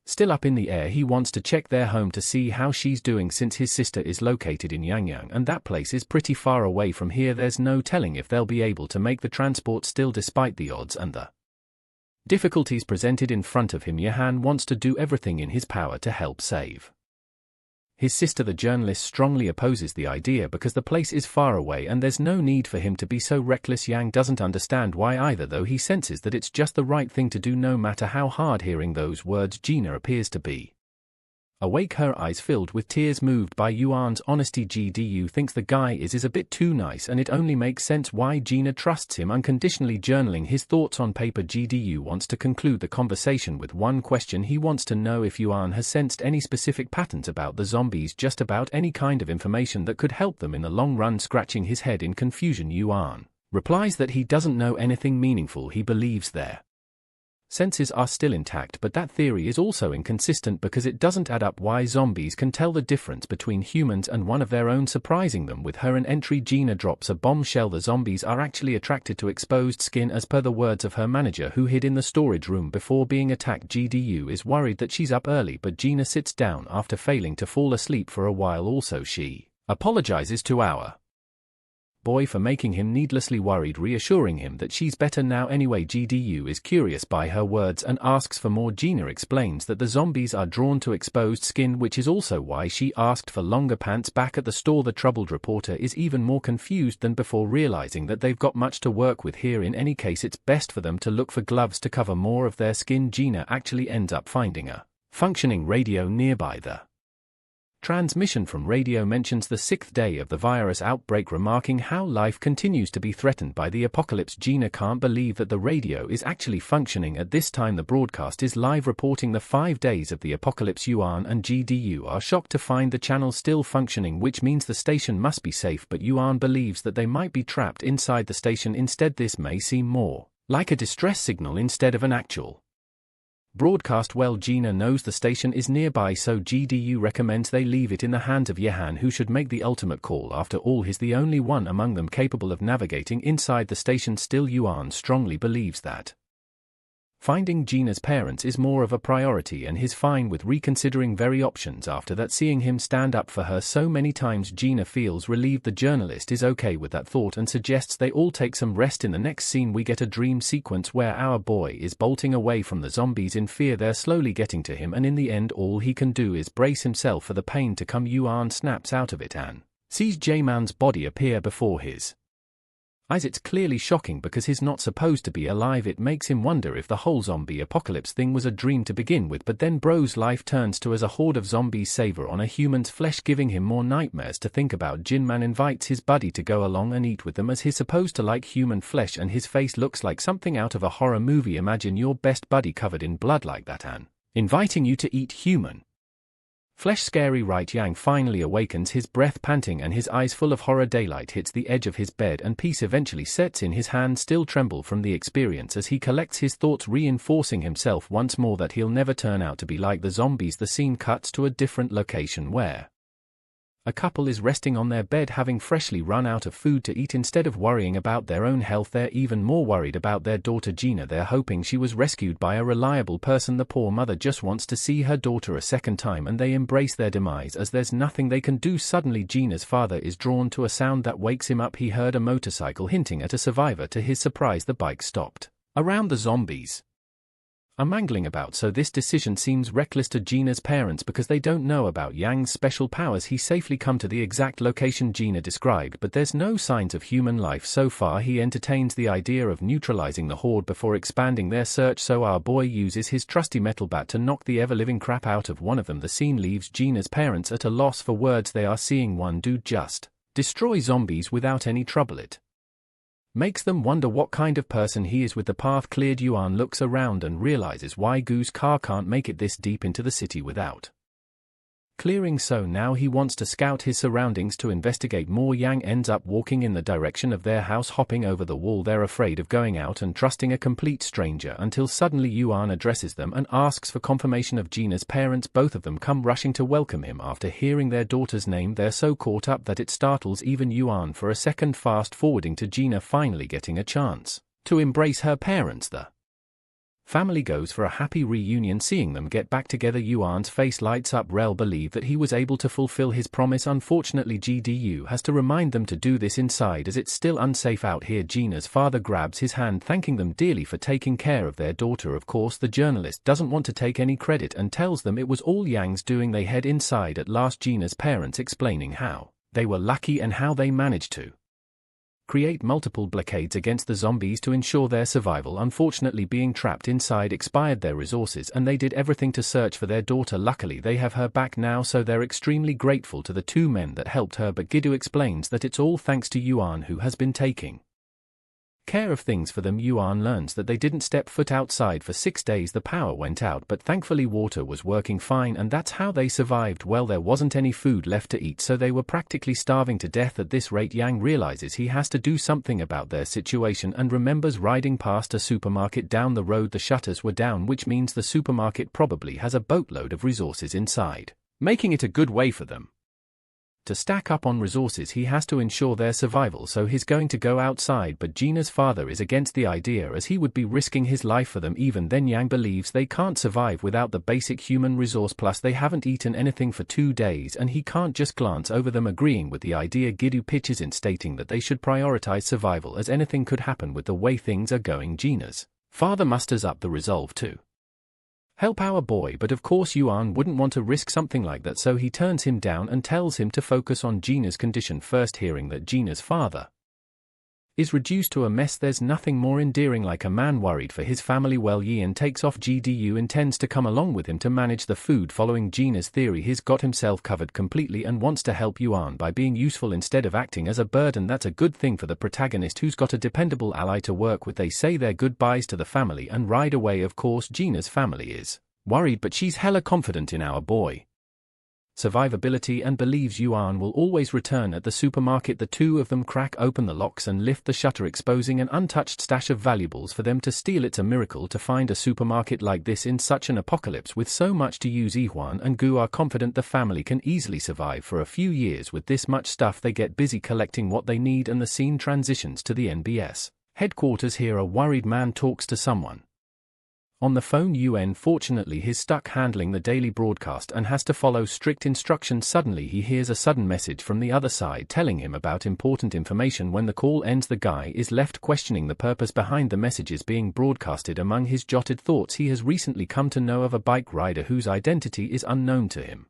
still up in the air. He wants to check their home to see how she's doing, since his sister is located in Yangyang and that place is pretty far away from here. There's no telling if they'll be able to make the transport still despite the odds and the difficulties presented in front of him. Yahan wants to do everything in his power to help save his sister. The journalist strongly opposes the idea because the place is far away and there's no need for him to be so reckless. Yang doesn't understand why either, though he senses that it's just the right thing to do no matter how hard hearing those words Gina appears to be Awake, her eyes filled with tears, moved by Yuan's honesty. GDU thinks the guy is a bit too nice, and it only makes sense why Gina trusts him unconditionally. Journaling his thoughts on paper, GDU wants to conclude the conversation with one question. He wants to know if Yuan has sensed any specific patterns about the zombies, just about any kind of information that could help them in the long run. Scratching his head in confusion, Yuan replies that he doesn't know anything meaningful. He believes their senses are still intact, but that theory is also inconsistent because it doesn't add up. Why zombies can tell the difference between humans and one of their own, surprising them with her an entry. Gina drops a bombshell. The zombies are actually attracted to exposed skin, as per the words of her manager, who hid in the storage room before being attacked. GDU is worried that she's up early, but Gina sits down after failing to fall asleep for a while. Also, she apologizes to our boy for making him needlessly worried, reassuring him that she's better now anyway. GDU is curious by her words and asks for more. Gina explains that the zombies are drawn to exposed skin, which is also why she asked for longer pants. Back at the store, the troubled reporter is even more confused than before, realizing that they've got much to work with here. In any case, it's best for them to look for gloves to cover more of their skin. Gina actually ends up finding a functioning radio nearby. The transmission from radio mentions the 6th day of the virus outbreak, remarking how life continues to be threatened by the apocalypse. Gina can't believe that the radio is actually functioning at this time. The broadcast is live, reporting the 5 days of the apocalypse. Yuan and GDU are shocked to find the channel still functioning, which means the station must be safe, but Yuan believes that they might be trapped inside the station instead. This may seem more like a distress signal instead of an actual broadcast. Well, Gina knows the station is nearby, so GDU recommends they leave it in the hands of Yehan, who should make the ultimate call. After all, he's the only one among them capable of navigating inside the station. Still, Yuan strongly believes that finding Gina's parents is more of a priority, and he's fine with reconsidering very options after that. Seeing him stand up for her so many times, Gina feels relieved. The journalist is okay with that thought and suggests they all take some rest. In the next scene, we get a dream sequence where our boy is bolting away from the zombies in fear. They're slowly getting to him, and in the end all he can do is brace himself for the pain to come. Yuan snaps out of it and sees J-Man's body appear before his eyes. It's clearly shocking because he's not supposed to be alive. It makes him wonder if the whole zombie apocalypse thing was a dream to begin with, but then bro's life turns to as a horde of zombies savor on a human's flesh, giving him more nightmares to think about. Jinman invites his buddy to go along and eat with them, as he's supposed to like human flesh and his face looks like something out of a horror movie. Imagine your best buddy covered in blood like that and inviting you to eat human flesh. Scary, right? Yang finally awakens, his breath panting and his eyes full of horror. Daylight hits the edge of his bed and peace eventually sets in. His hands still tremble from the experience as he collects his thoughts, reinforcing himself once more that he'll never turn out to be like the zombies. The scene cuts to a different location where a couple is resting on their bed, having freshly run out of food to eat. Instead of worrying about their own health, they're even more worried about their daughter Gina. They're hoping she was rescued by a reliable person. The poor mother just wants to see her daughter a second time, and they embrace their demise as there's nothing they can do. Suddenly, Gina's father is drawn to a sound that wakes him up. He heard a motorcycle hinting at a survivor. To his surprise, the bike stopped. Around the zombies are mangling about, so this decision seems reckless to Gina's parents because they don't know about Yang's special powers. He safely come to the exact location Gina described, but there's no signs of human life so far. He entertains the idea of neutralizing the horde before expanding their search, so our boy uses his trusty metal bat to knock the ever-living crap out of one of them. The scene leaves Gina's parents at a loss for words. They are seeing one dude just destroy zombies without any trouble. It makes them wonder what kind of person he is. With the path cleared, Yuan looks around and realizes why Gu's car can't make it this deep into the city without clearing, so now he wants to scout his surroundings to investigate more. Yang ends up walking in the direction of their house, hopping over the wall. They're afraid of going out and trusting a complete stranger until suddenly Yuan addresses them and asks for confirmation of Gina's parents. Both of them come rushing to welcome him after hearing their daughter's name. They're so caught up that it startles even Yuan for a second. Fast forwarding to Gina finally getting a chance to embrace her parents. The family goes for a happy reunion. Seeing them get back together, Yuan's face lights up. Rel believe that he was able to fulfill his promise. Unfortunately, GDU has to remind them to do this inside as it's still unsafe out here. Gina's father grabs his hand, thanking them dearly for taking care of their daughter. Of course, the journalist doesn't want to take any credit and tells them it was all Yang's doing. They head inside at last, Gina's parents explaining how they were lucky and how they managed to create multiple blockades against the zombies to ensure their survival. Unfortunately, being trapped inside expired their resources and they did everything to search for their daughter. Luckily they have her back now, so they're extremely grateful to the two men that helped her, but Gidu explains that it's all thanks to Yuan, who has been taking care of things for them. Yuan learns that they didn't step foot outside for 6 days. The power went out, but thankfully water was working fine, and that's how they survived. Well, there wasn't any food left to eat, so they were practically starving to death. At this rate, Yang realizes he has to do something about their situation and remembers riding past a supermarket down the road. The shutters were down, which means the supermarket probably has a boatload of resources inside, making it a good way for them to stack up on resources. He has to ensure their survival, so he's going to go outside, but Gina's father is against the idea as he would be risking his life for them. Even then, Yang believes they can't survive without the basic human resource, plus they haven't eaten anything for 2 days and he can't just glance over them. Agreeing with the idea, Gidu pitches in, stating that they should prioritize survival as anything could happen with the way things are going. Gina's father musters up the resolve to help our boy, but of course Yuan wouldn't want to risk something like that, so he turns him down and tells him to focus on Gina's condition first. Hearing that Gina's father is reduced to a mess, there's nothing more endearing like a man worried for his family. Well, Yian takes off. Gdu intends to come along with him to manage the food. Following Gina's theory, he's got himself covered completely and wants to help Yuan by being useful instead of acting as a burden. That's a good thing for the protagonist, who's got a dependable ally to work with. They say their goodbyes to the family and ride away. Of course, Gina's family is worried, but she's hella confident in our boy survivability and believes Yuan will always return. At the supermarket, the two of them crack open the locks and lift the shutter, exposing an untouched stash of valuables for them to steal. It's a miracle to find a supermarket like this in such an apocalypse with so much to use. Yihuan and Gu are confident the family can easily survive for a few years with this much stuff. They get busy collecting what they need and the scene transitions to the NBS headquarters. Here a worried man talks to someone on the phone. Yuen fortunately is stuck handling the daily broadcast and has to follow strict instructions. Suddenly he hears a sudden message from the other side telling him about important information. When the call ends, the guy is left questioning the purpose behind the messages being broadcasted. Among his jotted thoughts, he has recently come to know of a bike rider whose identity is unknown to him.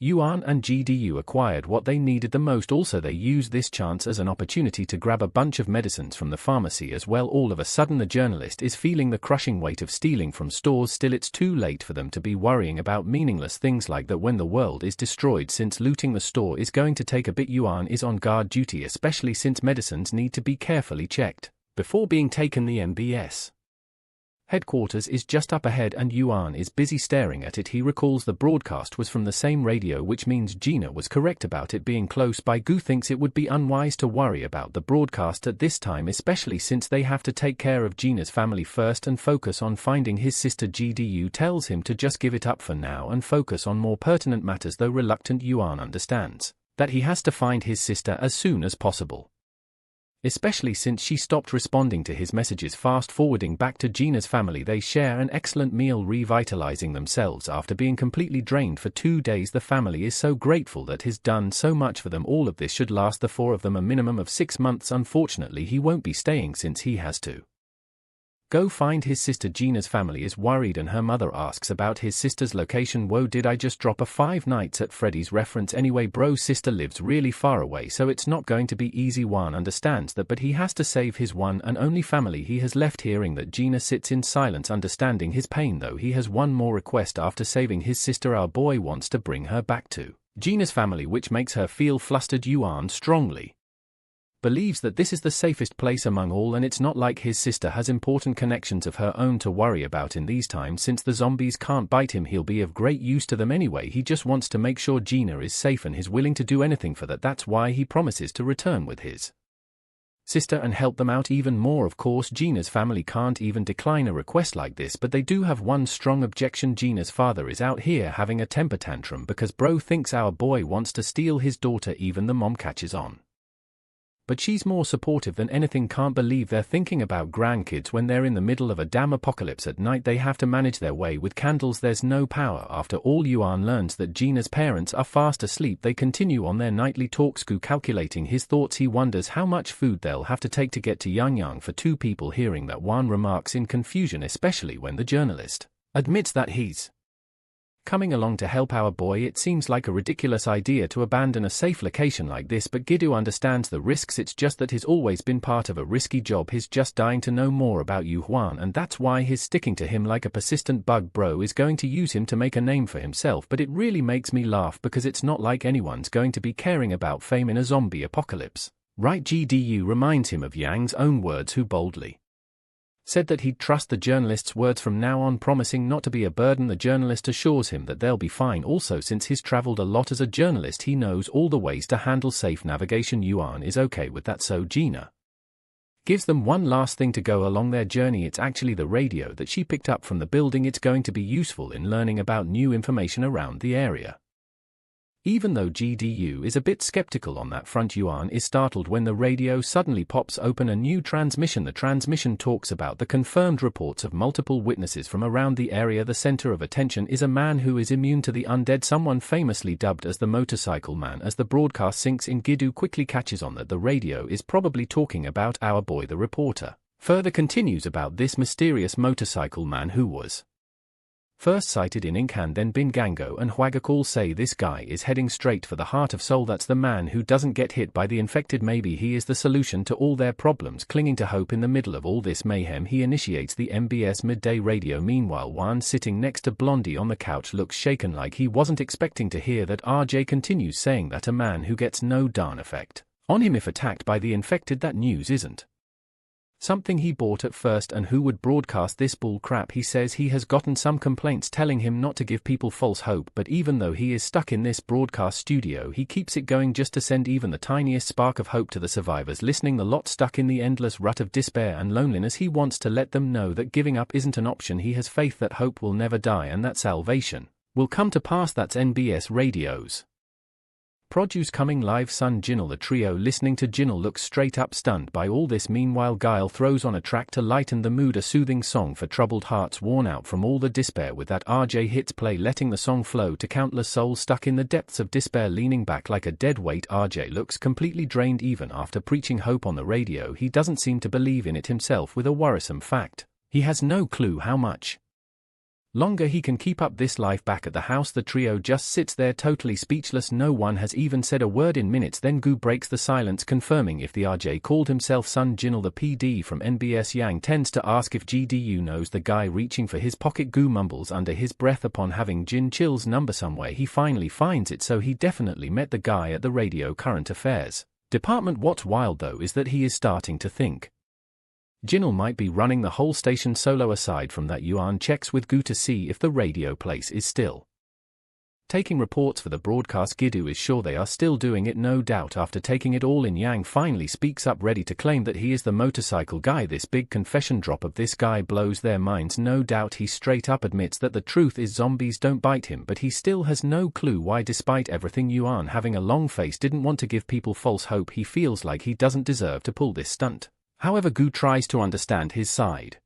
Yuan and GDU acquired what they needed the most. Also, they used this chance as an opportunity to grab a bunch of medicines from the pharmacy as well. All of a sudden, the journalist is feeling the crushing weight of stealing from stores. Still, it's too late for them to be worrying about meaningless things like that when the world is destroyed, since looting the store is going to take a bit. Yuan is on guard duty, especially since medicines need to be carefully checked before being taken. The MBS headquarters is just up ahead and Yuan is busy staring at it. He recalls the broadcast was from the same radio, which means Gina was correct about it being close by. Gu thinks it would be unwise to worry about the broadcast at this time, especially since they have to take care of Gina's family first and focus on finding his sister. GDU tells him to just give it up for now and focus on more pertinent matters, though reluctant. Yuan understands that he has to find his sister as soon as possible, especially since she stopped responding to his messages. Fast forwarding back to Gina's family, they share an excellent meal, revitalizing themselves after being completely drained for 2 days. The family is so grateful that he's done so much for them. All of this should last the four of them a minimum of 6 months. Unfortunately, he won't be staying since he has to go find his sister. Gina's family is worried and her mother asks about his sister's location. Whoa, did I just drop a 5 Nights at Freddy's reference? Anyway, bro's sister lives really far away, so it's not going to be easy. Juan understands that, but he has to save his one and only family he has left. Hearing that, Gina sits in silence, understanding his pain, though he has one more request. After saving his sister, our boy wants to bring her back to Gina's family, which makes her feel flustered. Yuan strongly believes that this is the safest place among all, and it's not like his sister has important connections of her own to worry about in these times. Since the zombies can't bite him, he'll be of great use to them anyway. He just wants to make sure Gina is safe and is willing to do anything for that. That's why he promises to return with his sister and help them out even more. Of course, Gina's family can't even decline a request like this, but they do have one strong objection. Gina's father is out here having a temper tantrum because bro thinks our boy wants to steal his daughter. Even the mom catches on, but she's more supportive than anything. Can't believe they're thinking about grandkids when they're in the middle of a damn apocalypse. At night they have to manage their way with candles. There's no power. After all, Yuan learns that Gina's parents are fast asleep. They continue on their nightly talks. Gu calculating his thoughts, he wonders how much food they'll have to take to get to Yangyang for 2 people. Hearing that, Juan remarks in confusion, especially when the journalist admits that he's coming along to help our boy. It seems like a ridiculous idea to abandon a safe location like this, but Gidu understands the risks. It's just that he's always been part of a risky job. He's just dying to know more about Yu Huan, and that's why he's sticking to him like a persistent bug. Bro is going to use him to make a name for himself, but it really makes me laugh because it's not like anyone's going to be caring about fame in a zombie apocalypse. Right? GDU reminds him of Yang's own words, who boldly said that he'd trust the journalist's words from now on, promising not to be a burden. The journalist assures him that they'll be fine. Also, since he's traveled a lot as a journalist, he knows all the ways to handle safe navigation. Yuan is okay with that, so Gina gives them one last thing to go along their journey. It's actually the radio that she picked up from the building. It's going to be useful in learning about new information around the area. Even though GDU is a bit skeptical on that front, Yuan is startled when the radio suddenly pops open a new transmission. The transmission talks about the confirmed reports of multiple witnesses from around the area. The center of attention is a man who is immune to the undead, someone famously dubbed as the Motorcycle Man. As the broadcast sinks in, Gidu quickly catches on that the radio is probably talking about our boy. The reporter further continues about this mysterious Motorcycle Man who was first sighted in Incan, then Bingango and Huagak. All say this guy is heading straight for the heart of Seoul. That's the man who doesn't get hit by the infected. Maybe he is the solution to all their problems. Clinging to hope in the middle of all this mayhem, he initiates the MBS midday radio. Meanwhile, Juan, sitting next to Blondie on the couch, looks shaken like he wasn't expecting to hear that. RJ continues saying that a man who gets no darn effect on him if attacked by the infected. That news isn't something he bought at first, and who would broadcast this bull crap? He says he has gotten some complaints telling him not to give people false hope, but even though he is stuck in this broadcast studio, he keeps it going just to send even the tiniest spark of hope to the survivors listening, the lot stuck in the endless rut of despair and loneliness. He wants to let them know that giving up isn't an option. He has faith that hope will never die and that salvation will come to pass. That's NBS Radio's produce coming live. Sun Jinil. The trio listening to Jinil looks straight up stunned by all this. Meanwhile, Guile throws on a track to lighten the mood, a soothing song for troubled hearts worn out from all the despair. With that, RJ hits play, letting the song flow to countless souls stuck in the depths of despair. Leaning back like a dead weight, RJ looks completely drained. Even after preaching hope on the radio, he doesn't seem to believe in it himself. With a worrisome fact, he has no clue how much longer he can keep up this life. Back at the house, the trio just sits there totally speechless. No one has even said a word in minutes. Then Gu breaks the silence, confirming if the RJ called himself Sun Jinil. The PD from NBS Yang tends to ask if GDU knows the guy reaching for his pocket. Gu mumbles under his breath upon having Jin Chill's number somewhere. He finally finds it, so he definitely met the guy at the radio current affairs department. What's wild though is that he is starting to think Jinil might be running the whole station solo. Aside from that, Yuan checks with Gu to see if the radio place is still taking reports for the broadcast. Gidu is sure they are still doing it. No doubt after taking it all in, Yang finally speaks up, ready to claim that he is the motorcycle guy. This big confession drop of this guy blows their minds. No doubt he straight up admits that the truth is zombies don't bite him, but he still has no clue why. Despite everything, Yuan, having a long face, didn't want to give people false hope. He feels like he doesn't deserve to pull this stunt. However, Gu tries to understand his side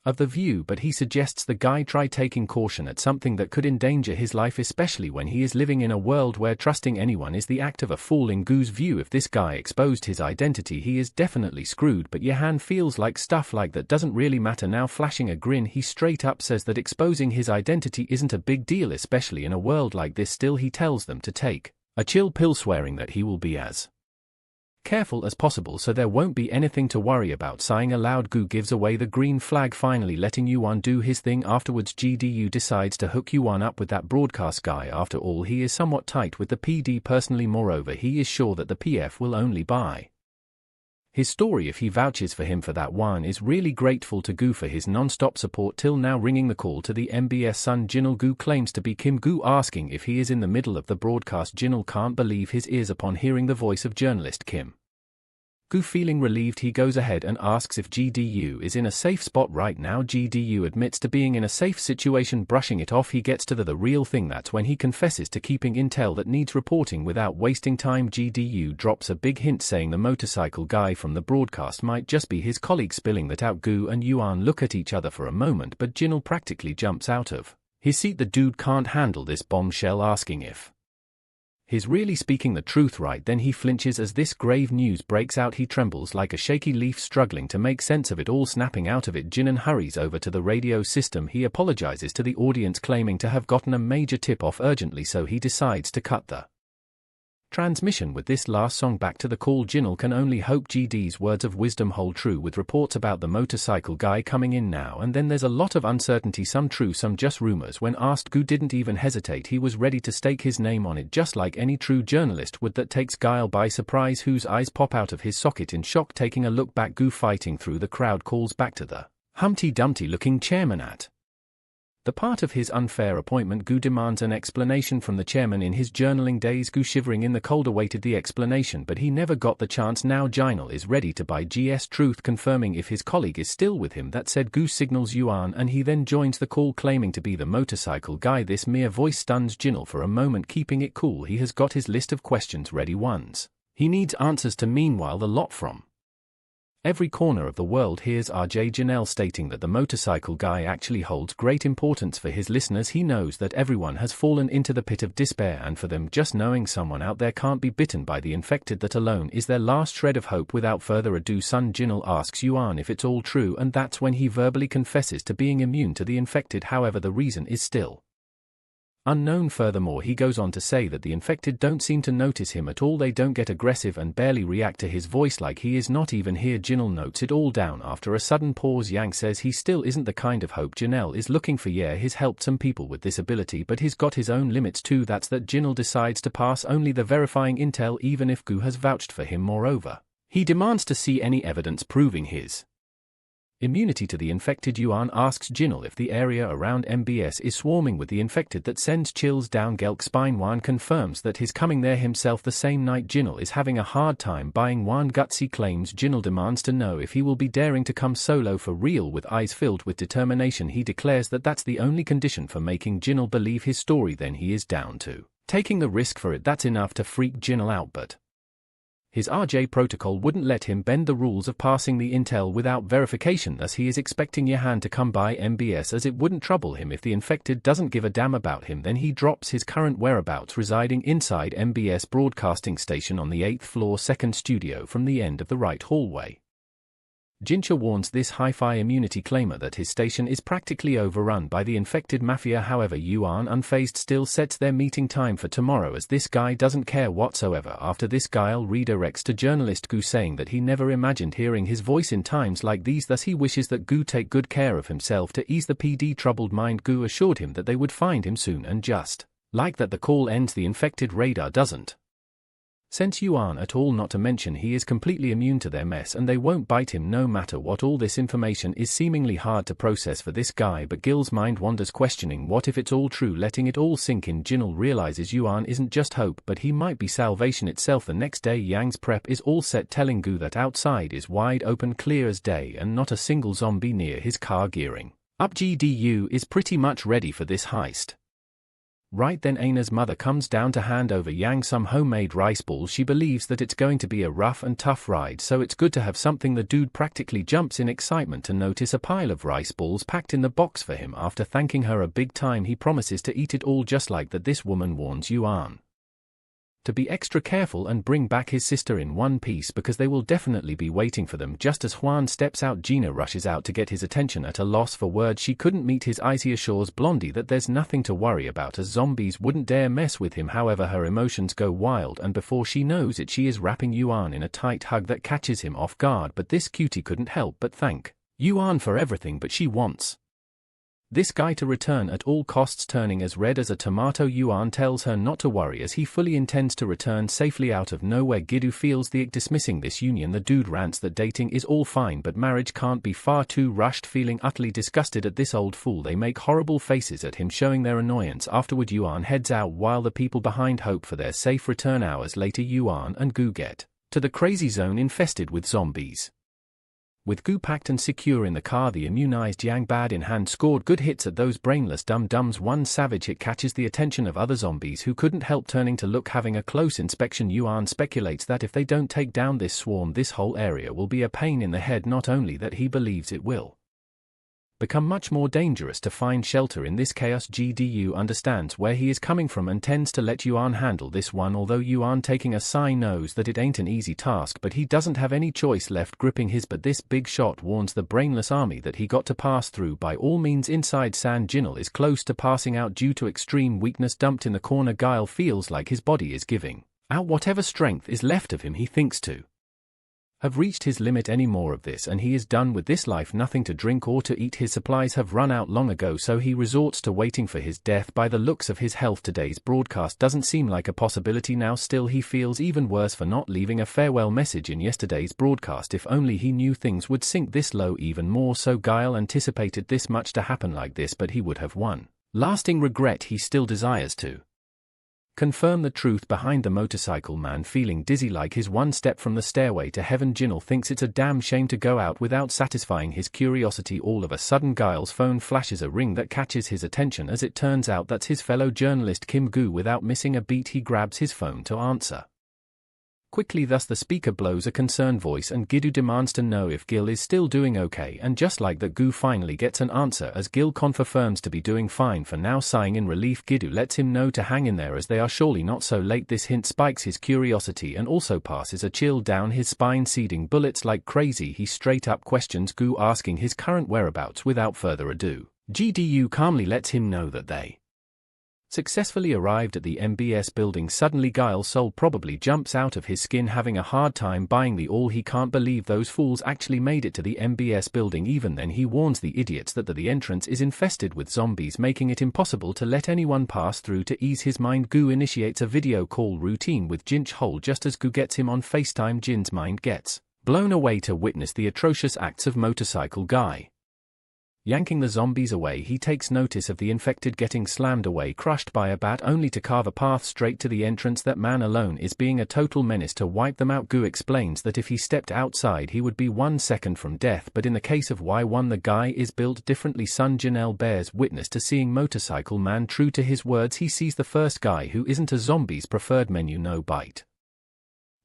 of the view, but he suggests the guy try taking caution at something that could endanger his life, especially when he is living in a world where trusting anyone is the act of a fool. In Gu's view, if this guy exposed his identity, he is definitely screwed, but Yahan feels like stuff like that doesn't really matter now. Flashing a grin, he straight up says that exposing his identity isn't a big deal, especially in a world like this. Still, he tells them to take a chill pill, swearing that he will be as careful as possible so there won't be anything to worry about. Sighing aloud, Gu gives away the green flag, finally letting Yuan do his thing. Afterwards, GDU decides to hook Yuan up with that broadcast guy. After all, he is somewhat tight with the PD personally. Moreover, he is sure that the PF will only buy his story if he vouches for him. For that, Wan is really grateful to Gu for his non-stop support till now. Ringing the call to the MBS Sun Jinil, Gu claims to be Kim. Gu asking if he is in the middle of the broadcast. Jinil can't believe his ears upon hearing the voice of journalist Kim. Gu feeling relieved, he goes ahead and asks if GDU is in a safe spot right now. GDU admits to being in a safe situation. Brushing it off, he gets to the real thing. That's when he confesses to keeping intel that needs reporting without wasting time. GDU drops a big hint, saying the motorcycle guy from the broadcast might just be his colleague. Spilling that out, Gu and Yuan look at each other for a moment, but Jinil practically jumps out of his seat. The dude can't handle this bombshell, asking if He's really speaking the truth, right? Then he flinches as this grave news breaks out. He trembles like a shaky leaf, struggling to make sense of it all. Snapping out of it, Jinan hurries over to the radio system. He apologizes to the audience, claiming to have gotten a major tip-off urgently, so he decides to cut the transmission with this last song. Back to the call. Jinal can only hope GD's words of wisdom hold true, with reports about the motorcycle guy coming in now and then. There's a lot of uncertainty, some true, some just rumors. When asked, Gu didn't even hesitate. He was ready to stake his name on it, just like any true journalist would. That takes Guile by surprise, whose eyes pop out of his socket in shock. Taking a look back, Gu fighting through the crowd calls back to the Humpty Dumpty looking chairman at the part of his unfair appointment. Gu demands an explanation from the chairman. In his journaling days, Gu, shivering in the cold, awaited the explanation, but he never got the chance. Now Jinal is ready to buy GS truth, confirming if his colleague is still with him. That said, Gu signals Yuan and he then joins the call, claiming to be the motorcycle guy. This mere voice stuns Jinal for a moment. Keeping it cool, he has got his list of questions ready, ones he needs answers to. Meanwhile, the lot from every corner of the world hears RJ Janelle stating that the motorcycle guy actually holds great importance for his listeners. He knows that everyone has fallen into the pit of despair, and for them, just knowing someone out there can't be bitten by the infected, that alone is their last shred of hope. Without further ado, Sun Jinal asks Yuan if it's all true, and that's when he verbally confesses to being immune to the infected. However, the reason is still unknown. Furthermore, he goes on to say that the infected don't seem to notice him at all. They don't get aggressive and barely react to his voice, like he is not even here. Jinal notes it all down after a sudden pause. Yang says he still isn't the kind of hope Janelle is looking for. Yeah, he's helped some people with this ability, but he's got his own limits too. That's that Jinal decides to pass only the verifying intel, even if Gu has vouched for him. Moreover, he demands to see any evidence proving his immunity to the infected. Yuan asks Jinal if the area around MBS is swarming with the infected. That sends chills down Gelk's spine. Yuan confirms that he's coming there himself the same night. Jinal is having a hard time buying Yuan guts. He claims Jinal demands to know if he will be daring to come solo for real. With eyes filled with determination, he declares that that's the only condition for making Jinal believe his story. Then he is down to taking the risk for it. That's enough to freak Jinal out, but his RJ protocol wouldn't let him bend the rules of passing the intel without verification. Thus he is expecting Yahan to come by MBS, as it wouldn't trouble him if the infected doesn't give a damn about him. Then he drops his current whereabouts, residing inside MBS broadcasting station on the 8th floor, second studio from the end of the right hallway. Jincha warns this hi-fi immunity claimer that his station is practically overrun by the infected mafia. However, Yuan, unfazed, still sets their meeting time for tomorrow, as this guy doesn't care whatsoever. After this, Guile redirects to journalist Gu, saying that he never imagined hearing his voice in times like these. Thus he wishes that Gu take good care of himself to ease the PD troubled mind. Gu assured him that they would find him soon, and just like that, the call ends. The infected radar doesn't sense Yuan at all, not to mention he is completely immune to their mess and they won't bite him no matter what. All this information is seemingly hard to process for this guy, but Gil's mind wanders, questioning what if it's all true. Letting it all sink in, Jinal realizes Yuan isn't just hope, but he might be salvation itself. The next day, Yang's prep is all set, telling Gu that outside is wide open, clear as day, and not a single zombie near his car. Gearing up, GDU is pretty much ready for this heist. Right then, Aina's mother comes down to hand over Yang some homemade rice balls. She believes that it's going to be a rough and tough ride, so it's good to have something. The dude practically jumps in excitement to notice a pile of rice balls packed in the box for him. After thanking her a big time, he promises to eat it all. Just like that, this woman warns Yuan to be extra careful and bring back his sister in one piece, because they will definitely be waiting for them. Just as Juan steps out, Gina rushes out to get his attention. At a loss for words, she couldn't meet his eyes. He assures Blondie that there's nothing to worry about, as zombies wouldn't dare mess with him. However, her emotions go wild, and before she knows it, she is wrapping Yuan in a tight hug that catches him off guard. But this cutie couldn't help but thank Yuan for everything, but she wants this guy to return at all costs. Turning as red as a tomato, Yuan tells her not to worry, as he fully intends to return safely. Out of nowhere, Gidu feels the ick dismissing this union. The dude rants that dating is all fine, but marriage can't be far too rushed. Feeling utterly disgusted at this old fool, they make horrible faces at him, showing their annoyance. Afterward, Yuan heads out while the people behind hope for their safe return. Hours later, Yuan and Gu get to the crazy zone infested with zombies. With Gu packed and secure in the car, the immunized Yang, bad in hand, scored good hits at those brainless dum-dums. One savage hit catches the attention of other zombies, who couldn't help turning to look. Having a close inspection, Yuan speculates that if they don't take down this swarm, this whole area will be a pain in the head. Not only that, he believes it will become much more dangerous to find shelter in this chaos. GDU understands where he is coming from and tends to let Yuan handle this one, although Yuan, taking a sigh, knows that it ain't an easy task, but he doesn't have any choice left gripping his. But this big shot warns the brainless army that he got to pass through by all means inside. San Jinil is close to passing out due to extreme weakness. Dumped in the corner, Guile feels like his body is giving out whatever strength is left of him. He thinks to have reached his limit. Any more of this and he is done with this life. Nothing to drink or to eat. His supplies have run out long ago, so he resorts to waiting for his death. By the looks of his health, today's broadcast doesn't seem like a possibility now. Still, he feels even worse for not leaving a farewell message in yesterday's broadcast. If only he knew things would sink this low even more so. Guile anticipated this much to happen like this, but he would have one lasting regret. He still desires to confirm the truth behind the motorcycle man. Feeling dizzy like his one step from the stairway to heaven, Jinil thinks it's a damn shame to go out without satisfying his curiosity. All of a sudden, Guile's phone flashes a ring that catches his attention. As it turns out, that's his fellow journalist Kim Gu. Without missing a beat, he grabs his phone to answer quickly. Thus the speaker blows a concerned voice and Gidu demands to know if Gil is still doing okay, and just like that, Gu finally gets an answer as Gil confirms to be doing fine for now. Sighing in relief, Gidu lets him know to hang in there as they are surely not so late. This hint spikes his curiosity and also passes a chill down his spine, seeding bullets like crazy. He straight up questions Gu, asking his current whereabouts. Without further ado, GDU calmly lets him know that they successfully arrived at the MBS building. Suddenly, Guile's soul probably jumps out of his skin, having a hard time buying the all. He can't believe those fools actually made it to the MBS building. Even then, he warns the idiots that the entrance is infested with zombies, making it impossible to let anyone pass through. To ease his mind, Gu initiates a video call routine with Jinch Hole. Just as Gu gets him on FaceTime, Jin's mind gets blown away to witness the atrocious acts of motorcycle guy. Yanking the zombies away, he takes notice of the infected getting slammed away, crushed by a bat, only to carve a path straight to the entrance. That man alone is being a total menace to wipe them out. Gu explains that if he stepped outside he would be 1 second from death, but in the case of Y1 the guy is built differently. Sun Janelle bears witness to seeing motorcycle man true to his words. He sees the first guy who isn't a zombie's preferred menu, no bite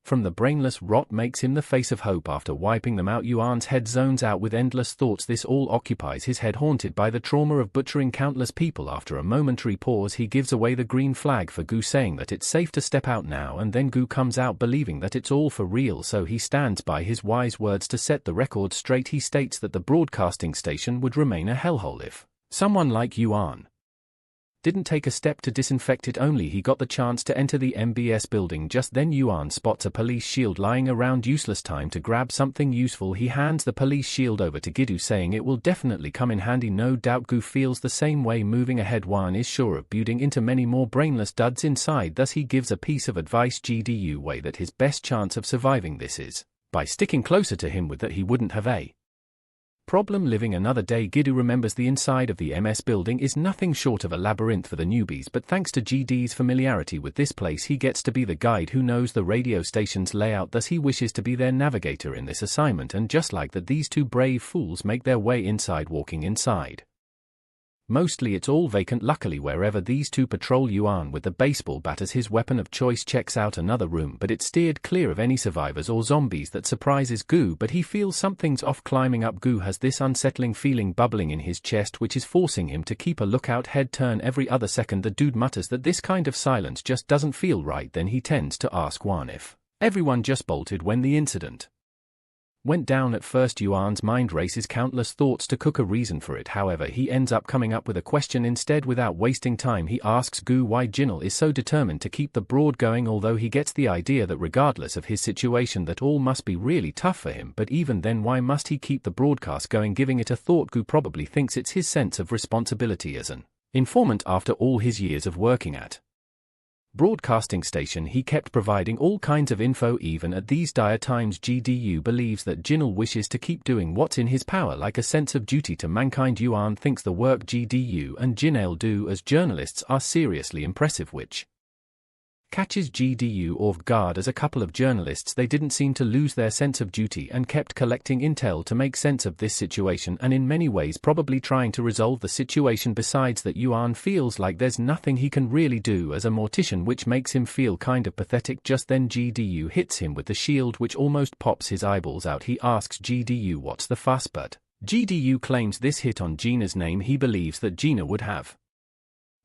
from the brainless rot, makes him the face of hope. After wiping them out, Yuan's head zones out with endless thoughts. This all occupies his head, haunted by the trauma of butchering countless people. After a momentary pause, he gives away the green flag for Gu, saying that it's safe to step out now, and then Gu comes out believing that it's all for real, so he stands by his wise words. To set the record straight, he states that the broadcasting station would remain a hellhole if someone like Yuan didn't take a step to disinfect it. Only he got the chance to enter the MBS building. Just then, Yuan spots a police shield lying around. Useless time to grab something useful. He hands the police shield over to Gidu, saying it will definitely come in handy. No doubt Gu feels the same way. Moving ahead, Yuan is sure of building into many more brainless duds inside. Thus he gives a piece of advice GDU way that his best chance of surviving this is by sticking closer to him, with that he wouldn't have a problem living another day. Gidu remembers the inside of the MS building is nothing short of a labyrinth for the newbies, but thanks to GD's familiarity with this place, he gets to be the guide who knows the radio station's layout. Thus he wishes to be their navigator in this assignment, and just like that, these two brave fools make their way inside. Walking inside, mostly it's all vacant. Luckily, wherever these two patrol, Yuan with the baseball bat as his weapon of choice checks out another room, but it's steered clear of any survivors or zombies. That surprises Gu, but he feels something's off. Climbing up, Gu has this unsettling feeling bubbling in his chest, which is forcing him to keep a lookout. Head turn every other second. The dude mutters that this kind of silence just doesn't feel right. Then he tends to ask Yuan if everyone just bolted when the incident went down. At first, Yuan's mind races countless thoughts to cook a reason for it. However, he ends up coming up with a question instead. Without wasting time, he asks Gu why Jinil is so determined to keep the broad going, although he gets the idea that regardless of his situation that all must be really tough for him. But even then, why must he keep the broadcast going? Giving it a thought, Gu probably thinks it's his sense of responsibility as an informant after all his years of working at broadcasting station. He kept providing all kinds of info even at these dire times. GDU believes that Jinil wishes to keep doing what's in his power, like a sense of duty to mankind. Yuan thinks the work GDU and Jinil do as journalists are seriously impressive, which catches GDU off guard. As a couple of journalists, they didn't seem to lose their sense of duty and kept collecting intel to make sense of this situation, and in many ways probably trying to resolve the situation. Besides that, Yuan feels like there's nothing he can really do as a mortician, which makes him feel kind of pathetic. Just then GDU hits him with the shield, which almost pops his eyeballs out. He asks GDU what's the fuss, but GDU claims this hit on Gina's name. He believes that Gina would have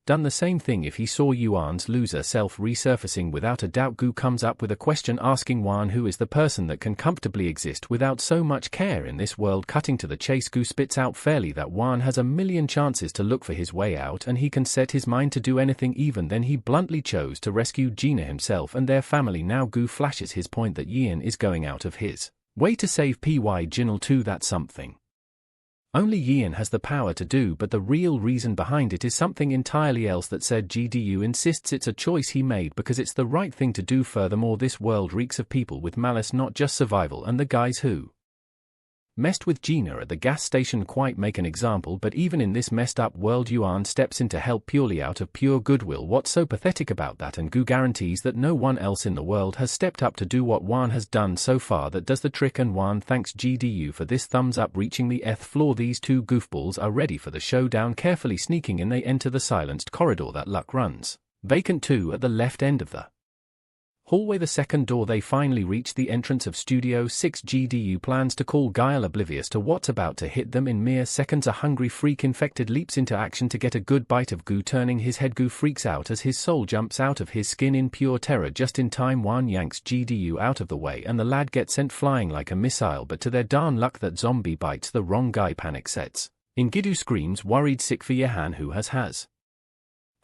done the same thing if he saw Yuan's loser self resurfacing. Without a doubt, Gu comes up with a question asking Yuan who is the person that can comfortably exist without so much care in this world. Cutting to the chase, Gu spits out fairly that Yuan has a million chances to look for his way out and he can set his mind to do anything. Even then he bluntly chose to rescue Gina himself and their family. Now Gu flashes his point that Yin is going out of his way to save Py Jinal too. That's something only Yin has the power to do, but the real reason behind it is something entirely else. That said, GDU insists it's a choice he made because it's the right thing to do. Furthermore, this world reeks of people with malice, not just survival, and the guys who messed with Gina at the gas station quite make an example. But even in this messed up world, Yuan steps in to help purely out of pure goodwill. What's so pathetic about that? And Gu guarantees that no one else in the world has stepped up to do what Yuan has done so far. That does the trick, and Yuan thanks GDU for this thumbs up. Reaching the th floor, these two goofballs are ready for the showdown. Carefully sneaking in, they enter the silenced corridor that luck runs vacant too at the left end of the hallway. The second door, they finally reach the entrance of Studio 6. GDU plans to call Guile, oblivious to what's about to hit them in mere seconds. A hungry freak infected leaps into action to get a good bite of Gu, turning his head. Gu freaks out as his soul jumps out of his skin in pure terror. Just in time, Wan yanks GDU out of the way and the lad gets sent flying like a missile, but to their darn luck that zombie bites the wrong guy. Panic sets in. Gidu screams, worried sick for Yahan, who has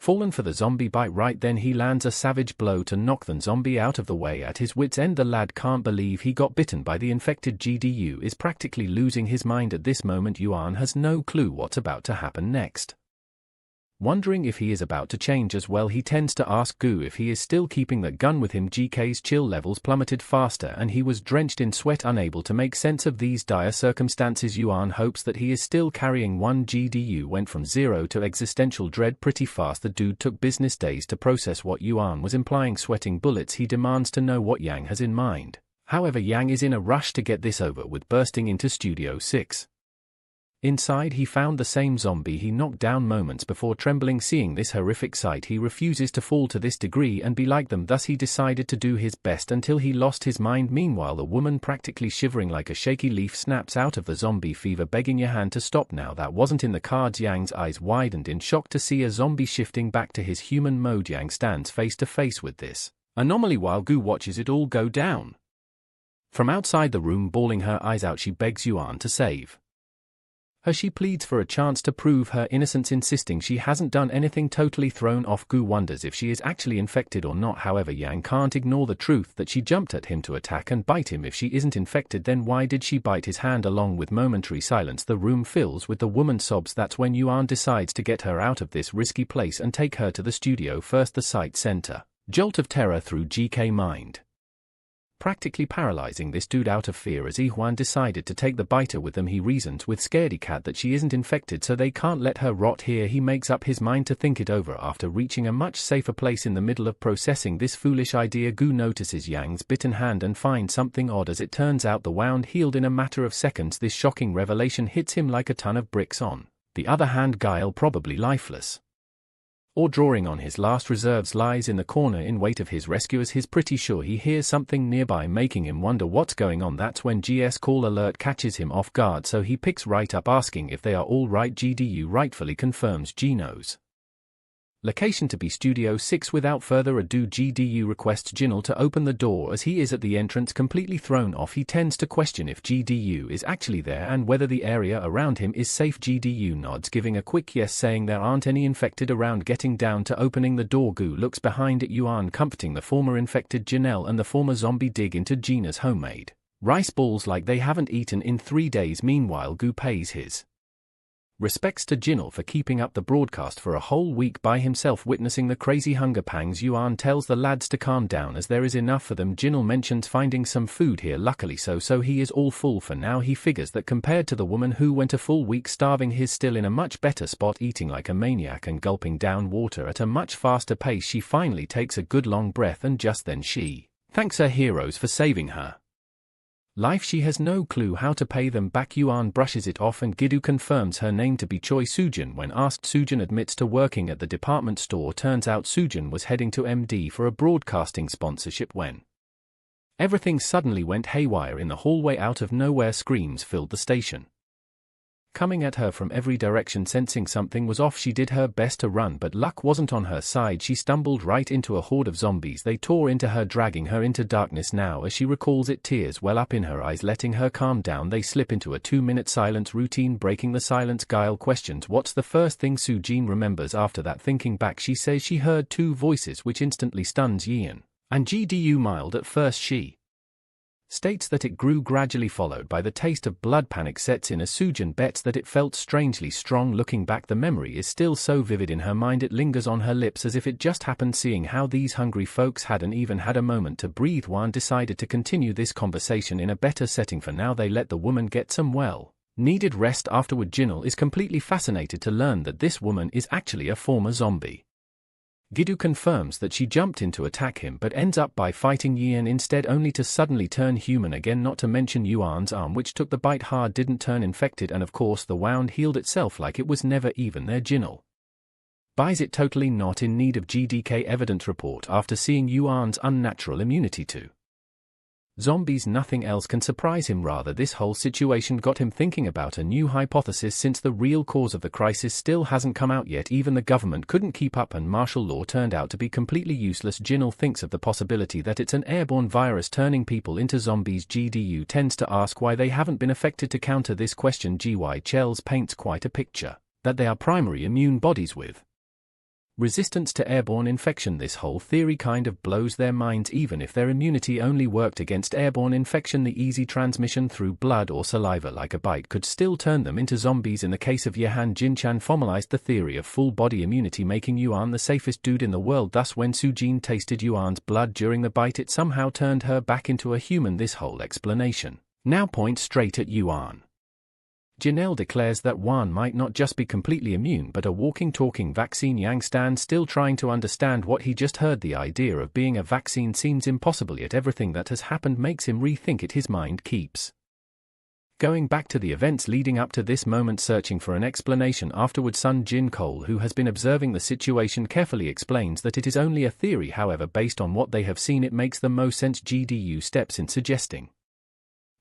fallen for the zombie bite. Right then he lands a savage blow to knock the zombie out of the way. At his wit's end, the lad can't believe he got bitten by the infected. GDU is practically losing his mind at this moment. Yuan has no clue what's about to happen next. Wondering if he is about to change as well, he tends to ask Gu if he is still keeping that gun with him. GK's chill levels plummeted faster and he was drenched in sweat, unable to make sense of these dire circumstances. Yuan hopes that he is still carrying one. GDU went from zero to existential dread pretty fast. The dude took business days to process what Yuan was implying. Sweating bullets, he demands to know what Yang has in mind. However, Yang is in a rush to get this over with, bursting into Studio 6. Inside, he found the same zombie he knocked down moments before. Trembling, seeing this horrific sight, he refuses to fall to this degree and be like them. Thus he decided to do his best until he lost his mind. Meanwhile, the woman, practically shivering like a shaky leaf, snaps out of the zombie fever, begging Yahan to stop. Now that wasn't in the cards. Yang's eyes widened in shock to see a zombie shifting back to his human mode. Yang stands face to face with this anomaly while Gu watches it all go down. From outside the room, bawling her eyes out, she begs Yuan to save her. She pleads for a chance to prove her innocence, insisting she hasn't done anything. Totally thrown off, Gu wonders if she is actually infected or not. However, Yang can't ignore the truth that she jumped at him to attack and bite him. If she isn't infected, then why did she bite his hand? Along with momentary silence, the room fills with the woman sobs. That's when Yuan decides to get her out of this risky place and take her to the studio. First, the sight sent a jolt of terror through GK mind, practically paralyzing this dude out of fear. As Yuan decided to take the biter with them, he reasons with Scaredy Cat that she isn't infected, so they can't let her rot here. He makes up his mind to think it over after reaching a much safer place. In the middle of processing this foolish idea, Gu notices Yang's bitten hand and finds something odd. As it turns out, the wound healed in a matter of seconds. This shocking revelation hits him like a ton of bricks. On the other hand, Guile, probably lifeless or drawing on his last reserves, lies in the corner in wait of his rescuers. He's pretty sure he hears something nearby, making him wonder what's going on. That's when GS call alert catches him off guard, so he picks right up, asking if they are all right. GDU rightfully confirms Gino's location to be Studio 6. Without further ado, GDU requests Jinal to open the door. As he is at the entrance, completely thrown off, he tends to question if GDU is actually there and whether the area around him is safe. GDU nods, giving a quick yes, saying there aren't any infected around. Getting down to opening the door, Gu looks behind at Yuan, comforting the former infected Janelle and the former zombie dig into Gina's homemade rice balls like they haven't eaten in 3 days. Meanwhile, Gu pays his respects to Jinal for keeping up the broadcast for a whole week by himself. Witnessing the crazy hunger pangs, Yuan tells the lads to calm down as there is enough for them. Jinal mentions finding some food here, luckily so he is all full for now. He figures that compared to the woman who went a full week starving, he's still in a much better spot, eating like a maniac and gulping down water at a much faster pace. She finally takes a good long breath, and just then she thanks her heroes for saving her life. She has no clue how to pay them back. Yuan brushes it off, and Gidu confirms her name to be Choi Sujin. When asked, Sujin admits to working at the department store. Turns out Sujin was heading to MD for a broadcasting sponsorship when everything suddenly went haywire in the hallway. Out of nowhere, screams filled the station. coming at her from every direction. Sensing something was off, she did her best to run, but luck wasn't on her side. She stumbled right into a horde of zombies. They tore into her, dragging her into darkness. Now as she recalls it, tears well up in her eyes, letting her calm down. They slip into a 2-minute silence routine. Breaking the silence, Guile questions what's the first thing Sujin remembers after that. Thinking back, she says she heard 2 voices, which instantly stuns Yeon and GDU. Mild at first, she states that it grew gradually, followed by the taste of blood. Panic sets in as Sujin bets that it felt strangely strong. Looking back, the memory is still so vivid in her mind it lingers on her lips as if it just happened. Seeing how these hungry folks hadn't even had a moment to breathe, Wan decided to continue this conversation in a better setting. For now, they let the woman get some needed rest. Afterward, Jinil is completely fascinated to learn that this woman is actually a former zombie. Gidu confirms that she jumped in to attack him but ends up by fighting Yeon instead, only to suddenly turn human again. Not to mention Yuan's arm, which took the bite hard, didn't turn infected, and of course the wound healed itself like it was never even there. Jinil buys it, totally not in need of GDK evidence report after seeing Yuan's unnatural immunity to zombies. Nothing else can surprise him. Rather, this whole situation got him thinking about a new hypothesis. Since the real cause of the crisis still hasn't come out yet, even the government couldn't keep up, and martial law turned out to be completely useless. Jinil thinks of the possibility that it's an airborne virus turning people into zombies. GDU tends to ask why they haven't been affected. To counter this question, GY Chels paints quite a picture that they are primary immune bodies with resistance to airborne infection. This whole theory kind of blows their minds. Even if their immunity only worked against airborne infection, the easy transmission through blood or saliva like a bite could still turn them into zombies. In the case of Yehan, Jinchan formalized the theory of full body immunity, making Yuan the safest dude in the world. Thus, when Sujin tasted Yuan's blood during the bite, it somehow turned her back into a human. This whole explanation now points straight at Yuan. Janelle declares that Wan might not just be completely immune but a walking, talking vaccine. Yang stands still, trying to understand what he just heard. The idea of being a vaccine seems impossible, yet everything that has happened makes him rethink it. His mind keeps going back to the events leading up to this moment, searching for an explanation. Afterwards, Sun Jin Cole, who has been observing the situation carefully, explains that it is only a theory. However, based on what they have seen, it makes the most sense. GDU steps in, suggesting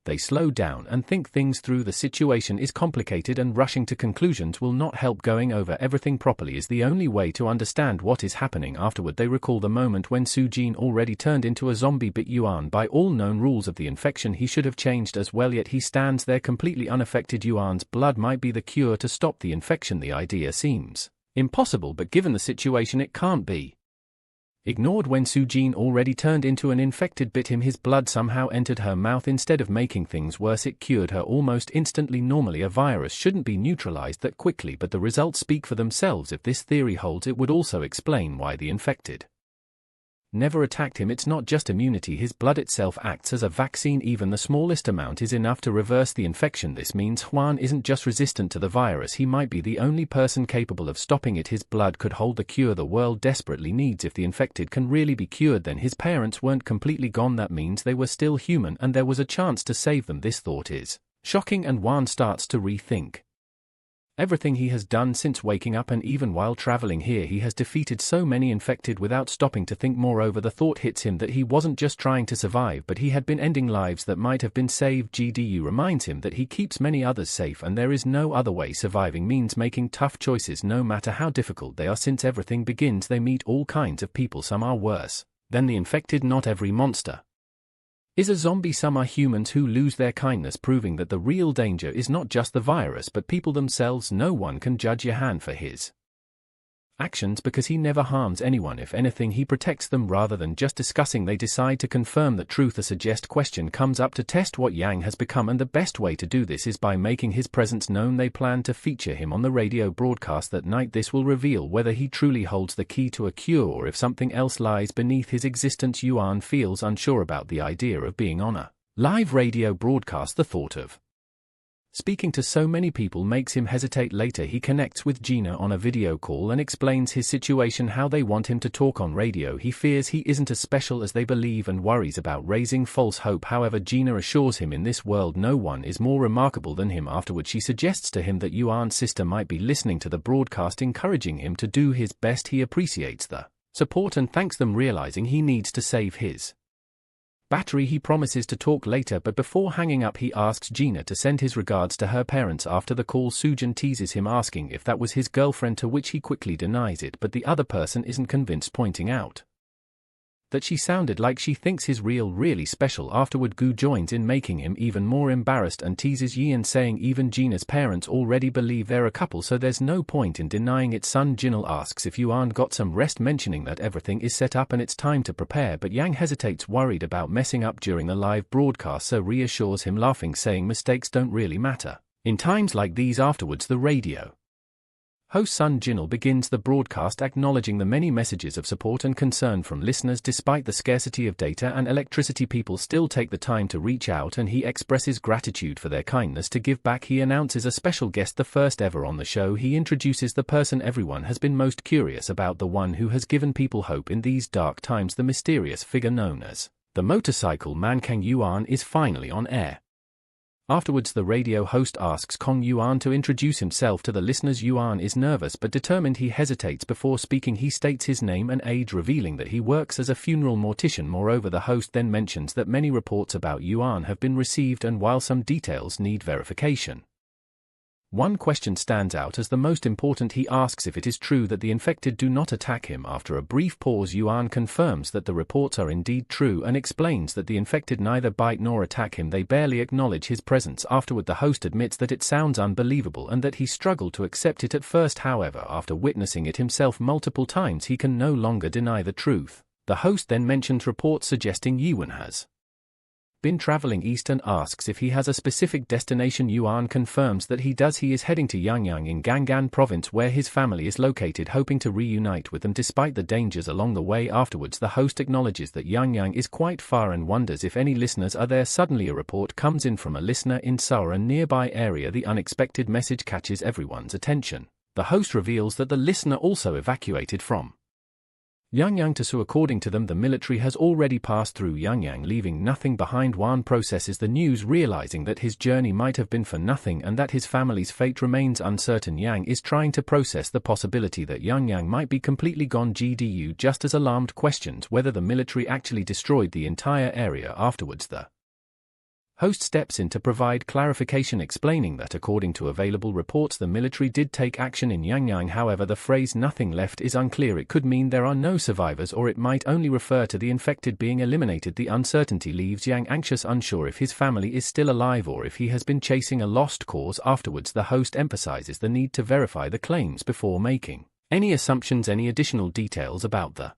they slow down and think things through. The situation is complicated and rushing to conclusions will not help. Going over everything properly is the only way to understand what is happening. Afterward, they recall the moment when Sujin already turned into a zombie, bit Yuan. By all known rules of the infection, he should have changed as well, yet he stands there completely unaffected. Yuan's blood might be the cure to stop the infection. The idea seems impossible, but given the situation it can't be ignored. When Sujin already turned into an infected bit him, his blood somehow entered her mouth. Instead of making things worse, it cured her almost instantly. Normally a virus shouldn't be neutralized that quickly, but the results speak for themselves. If this theory holds, it would also explain why the infected never attacked him. It's not just immunity, his blood itself acts as a vaccine. Even the smallest amount is enough to reverse the infection. This means Juan isn't just resistant to the virus, he might be the only person capable of stopping it. His blood could hold the cure the world desperately needs. If the infected can really be cured, then his parents weren't completely gone. That means they were still human and there was a chance to save them. This thought is shocking, and Juan starts to rethink everything he has done since waking up, and even while traveling here he has defeated so many infected without stopping to think. Moreover, the thought hits him that he wasn't just trying to survive, but he had been ending lives that might have been saved. GDU reminds him that he keeps many others safe and there is no other way. Surviving means making tough choices no matter how difficult they are. Since everything begins, they meet all kinds of people. Some are worse than the infected. Not every monster is a zombie. Some are humans who lose their kindness, proving that the real danger is not just the virus but people themselves. No one can judge Yahan for his actions because he never harms anyone. If anything, he protects them. Rather than just discussing, they decide to confirm the truth. A suggest question comes up to test what Yang has become, and the best way to do this is by making his presence known. They plan to feature him on the radio broadcast that night. This will reveal whether he truly holds the key to a cure or if something else lies beneath his existence. Yuan feels unsure about the idea of being on a live radio broadcast. The thought of speaking to so many people makes him hesitate. Later he connects with Gina on a video call and explains his situation, how they want him to talk on radio. He fears he isn't as special as they believe and worries about raising false hope. However, Gina assures him in this world no one is more remarkable than him. Afterward she suggests to him that Yuan's sister might be listening to the broadcast, encouraging him to do his best. He appreciates the support and thanks them, realizing he needs to save his battery. He promises to talk later, but before hanging up he asks Gina to send his regards to her parents. After the call, Soojin teases him asking if that was his girlfriend, to which he quickly denies it, but the other person isn't convinced, pointing out that she sounded like she thinks he's really special. Afterward, Gu joins in, making him even more embarrassed, and teases Yian, saying even Gina's parents already believe they're a couple, so there's no point in denying it. Sun Jinil asks if Yuan got some rest, mentioning that everything is set up and it's time to prepare, but Yang hesitates, worried about messing up during the live broadcast, so reassures him, laughing, saying mistakes don't really matter in times like these. Afterwards, the radio host Sun Jinil begins the broadcast, acknowledging the many messages of support and concern from listeners. Despite the scarcity of data and electricity, people still take the time to reach out, and he expresses gratitude for their kindness to give back. He announces a special guest, the first ever on the show. He introduces the person everyone has been most curious about, the one who has given people hope in these dark times. The mysterious figure known as the motorcycle man Kang Yuan is finally on air. Afterwards, the radio host asks Kong Yuan to introduce himself to the listeners. Yuan is nervous but determined. He hesitates before speaking. He states his name and age, revealing that he works as a funeral mortician. Moreover, the host then mentions that many reports about Yuan have been received, and while some details need verification, one question stands out as the most important. He asks if it is true that the infected do not attack him. After a brief pause, Yuan confirms that the reports are indeed true and explains that the infected neither bite nor attack him. They barely acknowledge his presence. Afterward, the host admits that it sounds unbelievable and that he struggled to accept it at first. However, after witnessing it himself multiple times, he can no longer deny the truth. The host then mentions reports suggesting Yiwen has been traveling east and asks if he has a specific destination. Yuan confirms that he does. He is heading to Yangyang in Gangan province, where his family is located, hoping to reunite with them despite the dangers along the way. Afterwards, the host acknowledges that Yangyang is quite far and wonders if any listeners are there. Suddenly, a report comes in from a listener in Seoul, a nearby area. The unexpected message catches everyone's attention. The host reveals that the listener also evacuated from Yangyang to Seoul. According to them, the military has already passed through Yangyang, leaving nothing behind. Wan processes the news, realizing that his journey might have been for nothing and that his family's fate remains uncertain. Yang is trying to process the possibility that Yangyang might be completely gone. GDU just as alarmed, questions whether the military actually destroyed the entire area. Afterwards, the host steps in to provide clarification, explaining that according to available reports, the military did take action in Yangyang. However, the phrase "nothing left" is unclear. It could mean there are no survivors, or it might only refer to the infected being eliminated. The uncertainty leaves Yang anxious, unsure if his family is still alive or if he has been chasing a lost cause. Afterwards, the host emphasizes the need to verify the claims before making any assumptions. Any additional details about the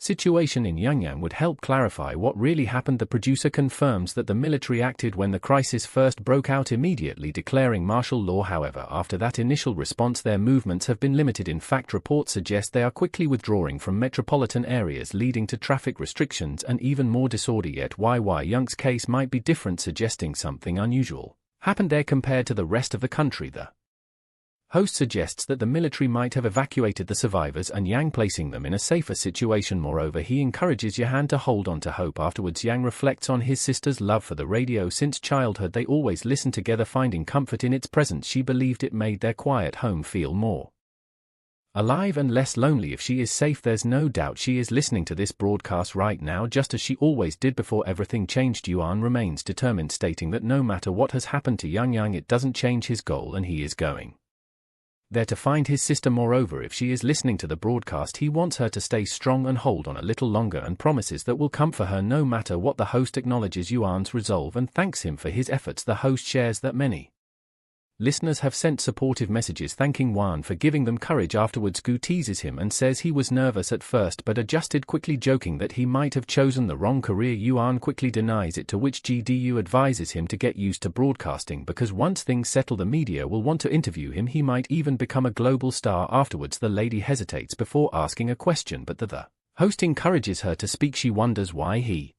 situation in Yangyang would help clarify what really happened. The producer confirms that the military acted when the crisis first broke out, immediately declaring martial law. However, after that initial response, their movements have been limited. In fact, reports suggest they are quickly withdrawing from metropolitan areas, leading to traffic restrictions and even more disorder. Yet Young's case might be different, suggesting something unusual happened there compared to the rest of the country. The host suggests that the military might have evacuated the survivors and Yang, placing them in a safer situation. Moreover, he encourages Yahan to hold on to hope. Afterwards, Yang reflects on his sister's love for the radio. Since childhood, they always listened together, finding comfort in its presence. She believed it made their quiet home feel more alive and less lonely. If she is safe, there's no doubt she is listening to this broadcast right now, just as she always did before everything changed. Yuan remains determined, stating that no matter what has happened to Yang, it doesn't change his goal and he is going there to find his sister. Moreover, if she is listening to the broadcast, he wants her to stay strong and hold on a little longer, and promises that will come for her no matter what. The host acknowledges Yuan's resolve and thanks him for his efforts. The host shares that many listeners have sent supportive messages thanking Wan for giving them courage. Afterwards, Gu teases him and says he was nervous at first but adjusted quickly, joking that he might have chosen the wrong career. Yuan quickly denies it, to which GDU advises him to get used to broadcasting, because once things settle, the media will want to interview him. He might even become a global star. Afterwards, the lady hesitates before asking a question, but the host encourages her to speak. She wonders why he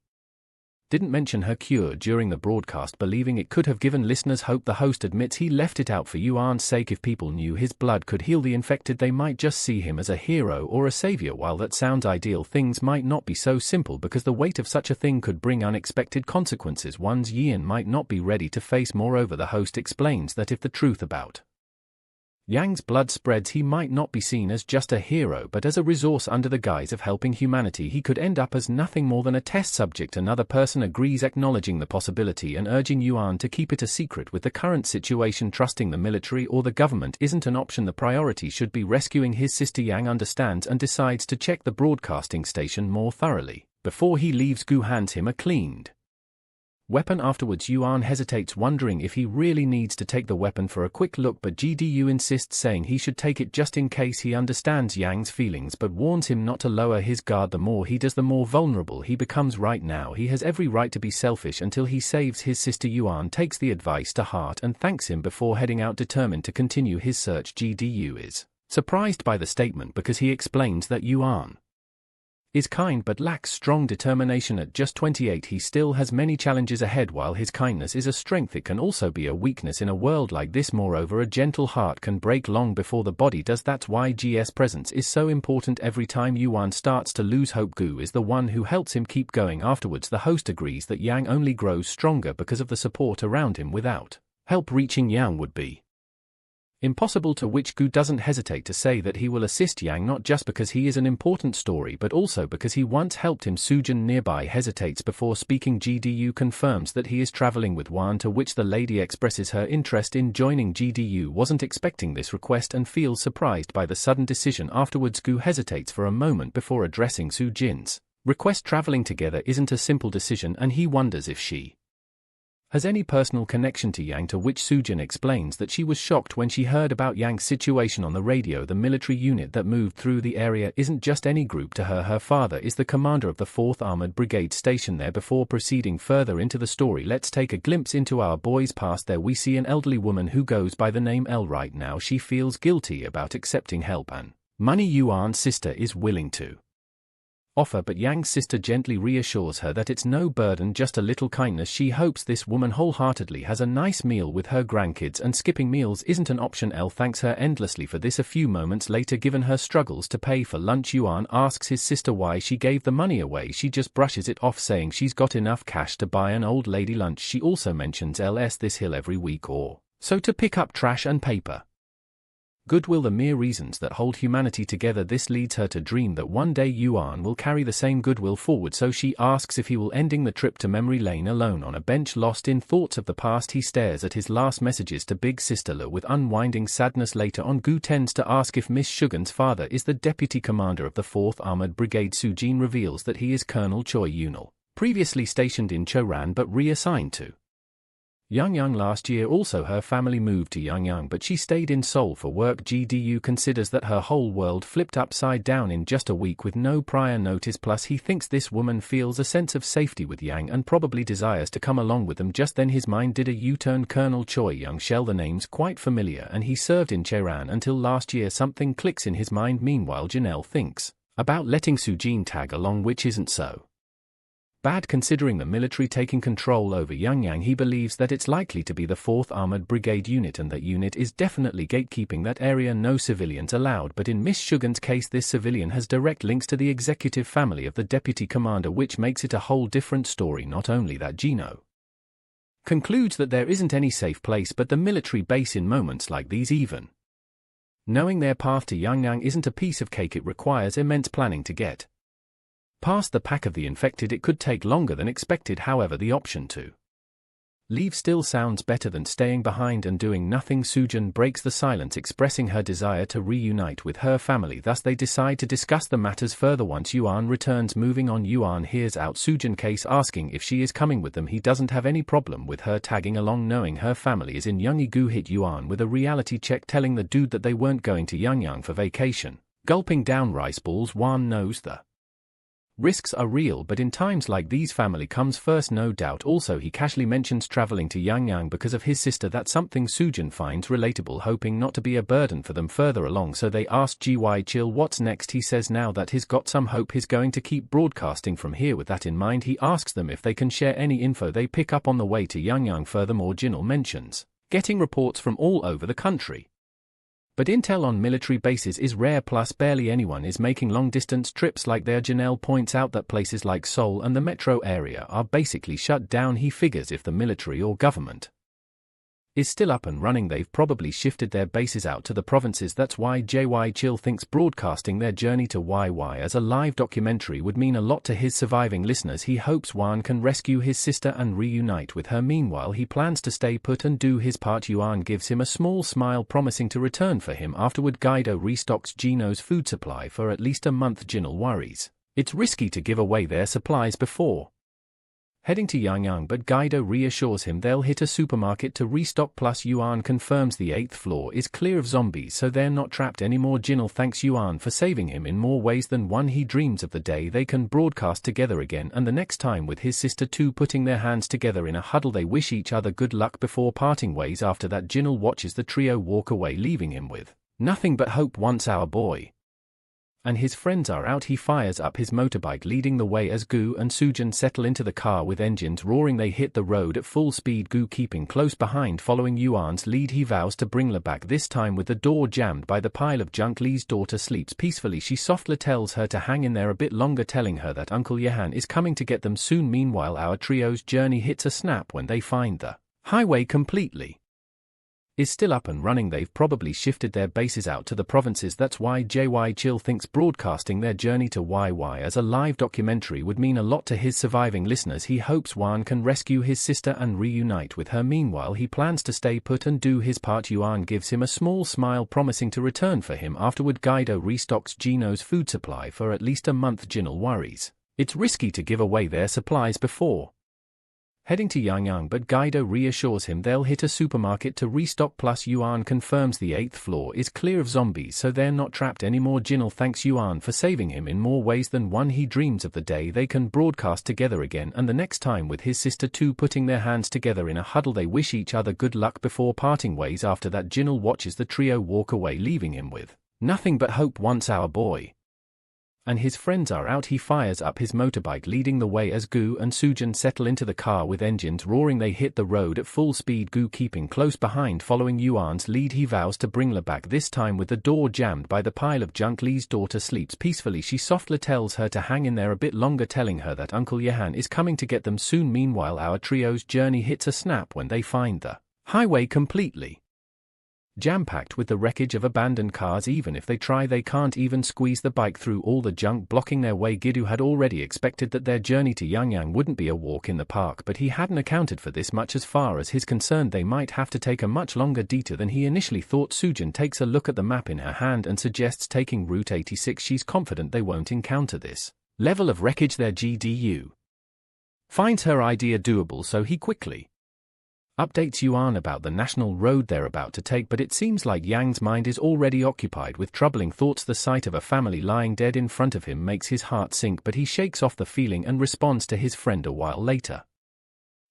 didn't mention her cure during the broadcast, believing it could have given listeners hope. The host admits he left it out for Yuan's sake. If people knew his blood could heal the infected, they might just see him as a hero or a savior. While that sounds ideal, things might not be so simple, because the weight of such a thing could bring unexpected consequences one's Yian might not be ready to face. Moreover, the host explains that if the truth about Yang's blood spreads. He might not be seen as just a hero but as a resource under the guise of helping humanity. He could end up as nothing more than a test subject. Another person agrees, acknowledging the possibility and urging Yuan to keep it a secret. With the current situation, trusting the military or the government isn't an option. The priority should be rescuing his sister. Yang understands and decides to check the broadcasting station more thoroughly. Before he leaves, Gu hands him a cleaned weapon. Afterwards, Yuan hesitates, wondering if he really needs to take the weapon for a quick look, but GDU insists, saying he should take it just in case. He understands Yang's feelings but warns him not to lower his guard. The more he does, the more vulnerable he becomes. Right now, he has every right to be selfish until he saves his sister. Yuan takes the advice to heart and thanks him before heading out, determined to continue his search. GDU is surprised by the statement because he explains that Yuan is kind but lacks strong determination. At just 28, he still has many challenges ahead. While his kindness is a strength, it can also be a weakness in a world like this. Moreover, a gentle heart can break long before the body does. That's why GS presence is so important. Every time Yuan starts to lose hope, Gu is the one who helps him keep going. Afterwards, the host agrees that Yang only grows stronger because of the support around him. Without help, reaching Yang would be impossible, to which Gu doesn't hesitate to say that he will assist Yang, not just because he is an important story but also because he once helped him. Sujin nearby hesitates before speaking. GDU confirms that he is traveling with Wan, to which the lady expresses her interest in joining. GDU wasn't expecting this request and feels surprised by the sudden decision. Afterwards, Gu hesitates for a moment before addressing Sujin's request. Traveling together isn't a simple decision and he wonders if she has any personal connection to Yang, to which Sujin explains that she was shocked when she heard about Yang's situation on the radio. The military unit that moved through the area isn't just any group to her. Her father is the commander of the 4th Armored Brigade stationed there. Before proceeding further into the story, let's take a glimpse into our boy's past. There we see an elderly woman who goes by the name El. Right now she feels guilty about accepting help and money Yuan's sister is willing to offer, but Yang's sister gently reassures her that it's no burden, just a little kindness. She hopes this woman wholeheartedly has a nice meal with her grandkids and skipping meals isn't an option. Elle thanks her endlessly for this. A few moments later, given her struggles to pay for lunch, Yuan asks his sister why she gave the money away. She just brushes it off, saying she's got enough cash to buy an old lady lunch. She also mentions LS this hill every week or so to pick up trash and paper. Goodwill, the mere reasons that hold humanity together. This leads her to dream that one day Yuan will carry the same goodwill forward, so she asks if he will, ending the trip to memory lane alone on a bench. Lost in thoughts of the past, he stares at his last messages to big sister Le with unwinding sadness. Later on, Gu tends to ask if Miss Shugan's father is the deputy commander of the 4th Armored Brigade. Sujin reveals that he is Colonel Choi Yunal, previously stationed in Choran but reassigned to Yangyang last year. Also, her family moved to Yangyang but she stayed in Seoul for work. GDU considers that her whole world flipped upside down in just a week with no prior notice. Plus, he thinks this woman feels a sense of safety with Yang and probably desires to come along with them. Just then his mind did a U-turn. Colonel Choi Young Shell, the name's quite familiar and he served in Cheran until last year. Something clicks in his mind. Meanwhile, Janelle thinks about letting Sujin tag along, which isn't so bad considering the military taking control over Yangyang. He believes that it's likely to be the 4th Armored Brigade unit and that unit is definitely gatekeeping that area. No civilians allowed, but in Miss Shugan's case this civilian has direct links to the executive family of the deputy commander, which makes it a whole different story. Not only that, Gino concludes that there isn't any safe place but the military base. In moments like these, even knowing their path to Yangyang isn't a piece of cake. It requires immense planning to get past the pack of the infected. It could take longer than expected. However, the option to leave still sounds better than staying behind and doing nothing. Sujin breaks the silence, expressing her desire to reunite with her family. Thus they decide to discuss the matters further once Yuan returns. Moving on, Yuan hears out Sujin case, asking if she is coming with them. He doesn't have any problem with her tagging along, knowing her family is in Yangyi. Gu hit Yuan with a reality check, telling the dude that they weren't going to Yangyang for vacation. Gulping down rice balls, Yuan knows the risks are real, but in times like these family comes first, no doubt. Also, he casually mentions traveling to Yangyang because of his sister. That's something Sujin finds relatable, hoping not to be a burden for them further along, so they ask GY chill what's next. He says now that he's got some hope he's going to keep broadcasting from here. With that in mind, he asks them if they can share any info they pick up on the way to Yangyang. Furthermore, Jinal mentions getting reports from all over the country, but intel on military bases is rare, plus barely anyone is making long-distance trips like there. Janelle points out that places like Seoul and the metro area are basically shut down. He figures if the military or government is still up and running. They've probably shifted their bases out to the provinces. That's why JY Chill thinks broadcasting their journey to YY as a live documentary would mean a lot to his surviving listeners. He hopes Yuan can rescue his sister and reunite with her. Meanwhile, he plans to stay put and do his part. Yuan gives him a small smile, promising to return for him afterward. Guido restocks Gino's food supply for at least a month. Jinil worries it's risky to give away their supplies before heading to Yangyang, but Guido reassures him they'll hit a supermarket to restock. Plus Yuan confirms the 8th floor is clear of zombies, so they're not trapped anymore. Jinil thanks Yuan for saving him in more ways than one. He dreams of the day they can broadcast together again, and the next time with his sister too. Putting their hands together in a huddle, they wish each other good luck before parting ways. After that, Jinil watches the trio walk away, leaving him with nothing but hope. Once our boy and his friends are out, he fires up his motorbike, leading the way as Gu and Sujin settle into the car with engines roaring. They hit the road at full speed, Gu keeping close behind. Following Yuan's lead, he vows to bring Li back, this time with the door jammed by the pile of junk. Li's daughter sleeps peacefully. She softly tells her to hang in there a bit longer, telling her that Uncle Yahan is coming to get them soon. Meanwhile, our trio's journey hits a snap when they find the highway completely is still up and running. They've probably shifted their bases out to the provinces. That's why JY Chill thinks broadcasting their journey to YY as a live documentary would mean a lot to his surviving listeners. He hopes Yuan can rescue his sister and reunite with her. Meanwhile, he plans to stay put and do his part. Yuan gives him a small smile, promising to return for him afterward. Guido restocks Gino's food supply for at least a month. Jinil worries it's risky to give away their supplies before heading to Yangyang, but Guido reassures him they'll hit a supermarket to restock. Plus Yuan confirms the 8th floor is clear of zombies, so they're not trapped anymore. Jinil thanks Yuan for saving him in more ways than one. He dreams of the day they can broadcast together again, and the next time with his sister too. Putting their hands together in a huddle, they wish each other good luck before parting ways. After that, Jinil watches the trio walk away, leaving him with nothing but hope. Once our boy and his friends are out, he fires up his motorbike, leading the way as Gu and Sujin settle into the car with engines roaring. They hit the road at full speed, Gu keeping close behind. Following Yuan's lead, he vows to bring Li back, this time with the door jammed by the pile of junk. Li's daughter sleeps peacefully. She softly tells her to hang in there a bit longer, telling her that Uncle Yahan is coming to get them soon. Meanwhile, our trio's journey hits a snap when they find the highway completely jam-packed with the wreckage of abandoned cars. Even if they try, they can't even squeeze the bike through all the junk blocking their way. Guido had already expected that their journey to Yangyang wouldn't be a walk in the park, but he hadn't accounted for this much. As far as he's concerned, they might have to take a much longer detour than he initially thought. Sujin takes a look at the map in her hand and suggests taking Route 86. She's confident they won't encounter this level of wreckage there. GDU finds her idea doable, so he quickly updates Yuan about the national road they're about to take, but it seems like Yang's mind is already occupied with troubling thoughts. The sight of a family lying dead in front of him makes his heart sink, but he shakes off the feeling and responds to his friend a while later.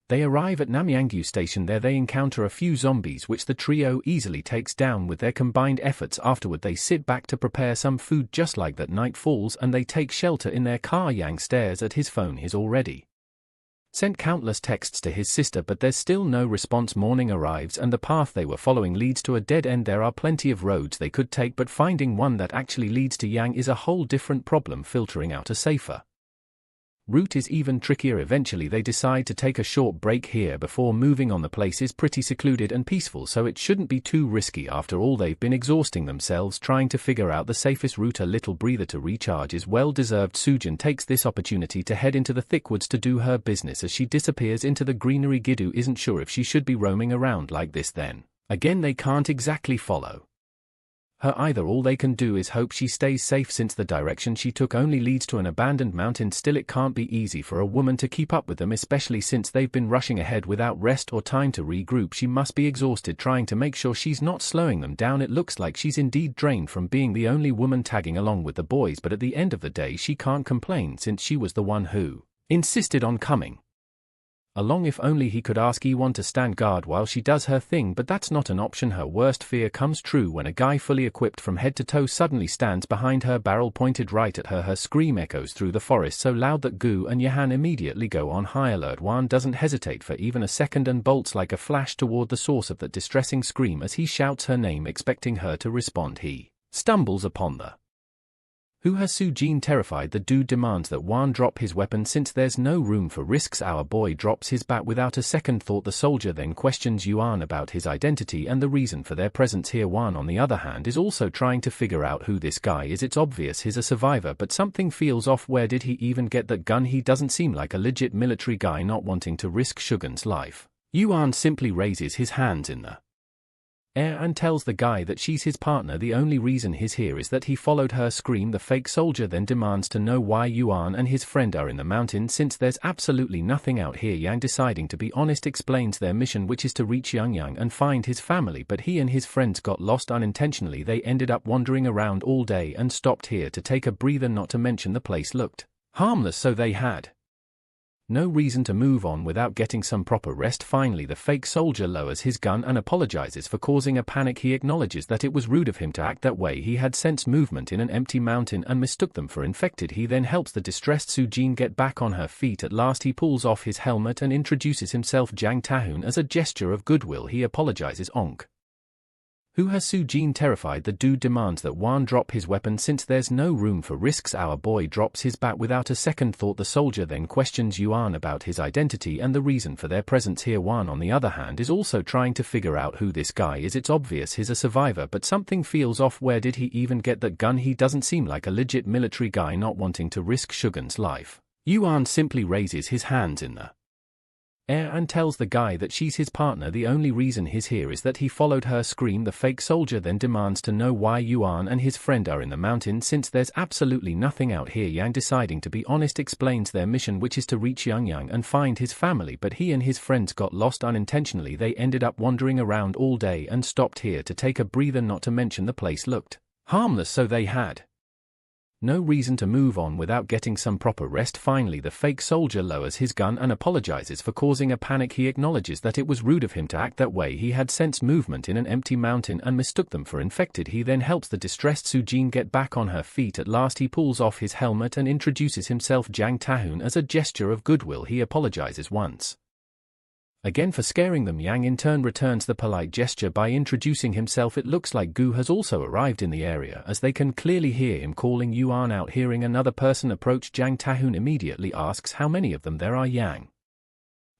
They arrive at Namyangyu station. There they encounter a few zombies, which the trio easily takes down with their combined efforts. Afterward, they sit back to prepare some food. Just like that, night falls and they take shelter in their car. Yang stares at his phone. He's already sent countless texts to his sister, but there's still no response. Morning arrives and the path they were following leads to a dead end. There are plenty of roads they could take, but finding one that actually leads to Yang is a whole different problem. Filtering out a safer route is even trickier. Eventually they decide to take a short break here before moving on. The place is pretty secluded and peaceful, so it shouldn't be too risky. After all, they've been exhausting themselves trying to figure out the safest route. A little breather to recharge is well deserved. Sujin takes this opportunity to head into the thick woods to do her business. As she disappears into the greenery, Guido isn't sure if she should be roaming around like this. Then again, they can't exactly follow her either. All they can do is hope she stays safe, since the direction she took only leads to an abandoned mountain. Still, it can't be easy for a woman to keep up with them, especially since they've been rushing ahead without rest or time to regroup. She must be exhausted trying to make sure she's not slowing them down. It looks like she's indeed drained from being the only woman tagging along with the boys, but at the end of the day she can't complain, since she was the one who insisted on coming along. If only he could ask Iwan to stand guard while she does her thing, but that's not an option. Her worst fear comes true when a guy fully equipped from head to toe suddenly stands behind her, barrel pointed right at her. Her scream echoes through the forest so loud that Gu and Yahan immediately go on high alert. Wan doesn't hesitate for even a second and bolts like a flash toward the source of that distressing scream. As he shouts her name expecting her to respond, he stumbles upon the Who has Sujin terrified? The dude demands that Wan drop his weapon since there's no room for risks. Our boy drops his bat without a second thought. The soldier then questions Yuan about his identity and the reason for their presence here. Wan, on the other hand, is also trying to figure out who this guy is. It's obvious he's a survivor, but something feels off. Where did he even get that gun? He doesn't seem like a legit military guy. Not wanting to risk Shugen's life, Yuan simply raises his hands in the air and tells the guy that she's his partner. The only reason he's here is that he followed her scream. The fake soldier then demands to know why Yuan and his friend are in the mountain since there's absolutely nothing out here. Yang, deciding to be honest, explains their mission, which is to reach Yang and find his family, but he and his friends got lost unintentionally. They ended up wandering around all day and stopped here to take a breather, not to mention the place looked harmless, so they had no reason to move on without getting some proper rest. Finally, the fake soldier lowers his gun and apologizes for causing a panic. He acknowledges that it was rude of him to act that way. He had sensed movement in an empty mountain and mistook them for infected. He then helps the distressed Sujin get back on her feet. At last he pulls off his helmet and introduces himself Jang Tahun. As a gesture of goodwill, he apologizes. Onk. Who has Sujin terrified? The dude demands that Wan drop his weapon since there's no room for risks. Our boy drops his bat without a second thought. The soldier then questions Yuan about his identity and the reason for their presence here. Wan, on the other hand, is also trying to figure out who this guy is. It's obvious he's a survivor, but something feels off. Where did he even get that gun? He doesn't seem like a legit military guy. Not wanting to risk Shugen's life, Yuan simply raises his hands in the air and tells the guy that she's his partner. The only reason he's here is that he followed her scream. The fake soldier then demands to know why Yuan and his friend are in the mountain since there's absolutely nothing out here. Yang, deciding to be honest, explains their mission, which is to reach Yang and find his family, but he and his friends got lost unintentionally. They ended up wandering around all day and stopped here to take a breather, not to mention the place looked harmless, so they had no reason to move on without getting some proper rest. Finally, the fake soldier lowers his gun and apologizes for causing a panic. He acknowledges that it was rude of him to act that way. He had sensed movement in an empty mountain and mistook them for infected. He then helps the distressed Sujin get back on her feet. At last he pulls off his helmet and introduces himself Jang Tahun. As a gesture of goodwill, he apologizes once again for scaring them. Yang in turn returns the polite gesture by introducing himself. It looks like Gu has also arrived in the area, as they can clearly hear him calling Yuan out. Hearing another person approach, Jang Tahun immediately asks how many of them there are. Yang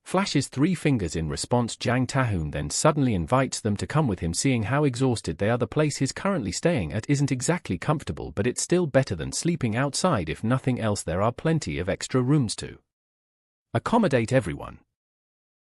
flashes 3 fingers in response. Jang Tahun then suddenly invites them to come with him. Seeing how exhausted they are, the place he's currently staying at isn't exactly comfortable, but it's still better than sleeping outside. If nothing else, there are plenty of extra rooms to accommodate everyone.